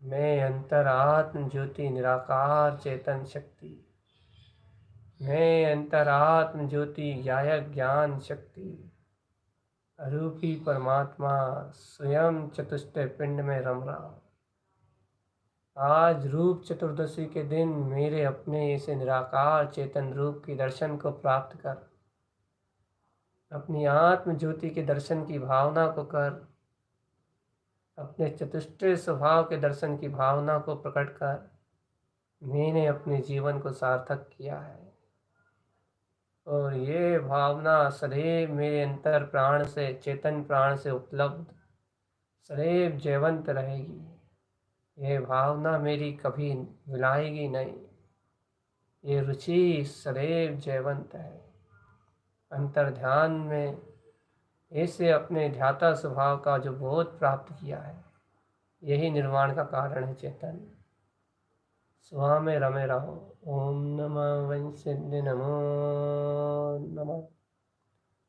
मैं अंतरात्म ज्योति निराकार चेतन शक्ति, मैं अंतरात्म ज्योति गायक ज्ञान शक्ति, अरूपी परमात्मा स्वयं चतुष्टय पिंड में रम रहा हूँ। आज रूप चतुर्दशी के दिन मेरे अपने इस निराकार चेतन रूप के दर्शन को प्राप्त कर, अपनी आत्म ज्योति के दर्शन की भावना को कर, अपने चतुष्टय स्वभाव के दर्शन की भावना को प्रकट कर मैंने अपने जीवन को सार्थक किया है। और ये भावना सदैव मेरे अंतर प्राण से, चेतन प्राण से उपलब्ध सदैव जयवंत रहेगी। ये भावना मेरी कभी भुलाएगी नहीं। ये रुचि सदैव जयवंत है। अंतर ध्यान में ऐसे अपने ध्याता स्वभाव का जो बोध प्राप्त किया है, यही निर्वाण का कारण है। चेतन स्वा में रमे रहो। ओम नमः वंशिद्ध नमो नमः।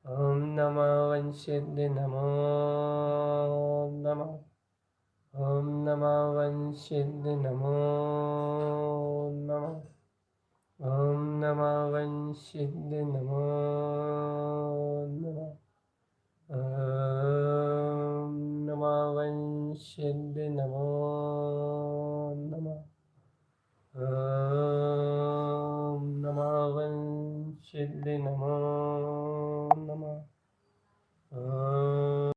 ओम नमः वंशिद्ध नमो नमः। ओम नमः वंशिद्ध नमो नमः। ओम नमः वंशिद्ध नमो नमः। ओम नमः वंशिद्ध नमो नमः। ओम नमः वंशिद्ध नमो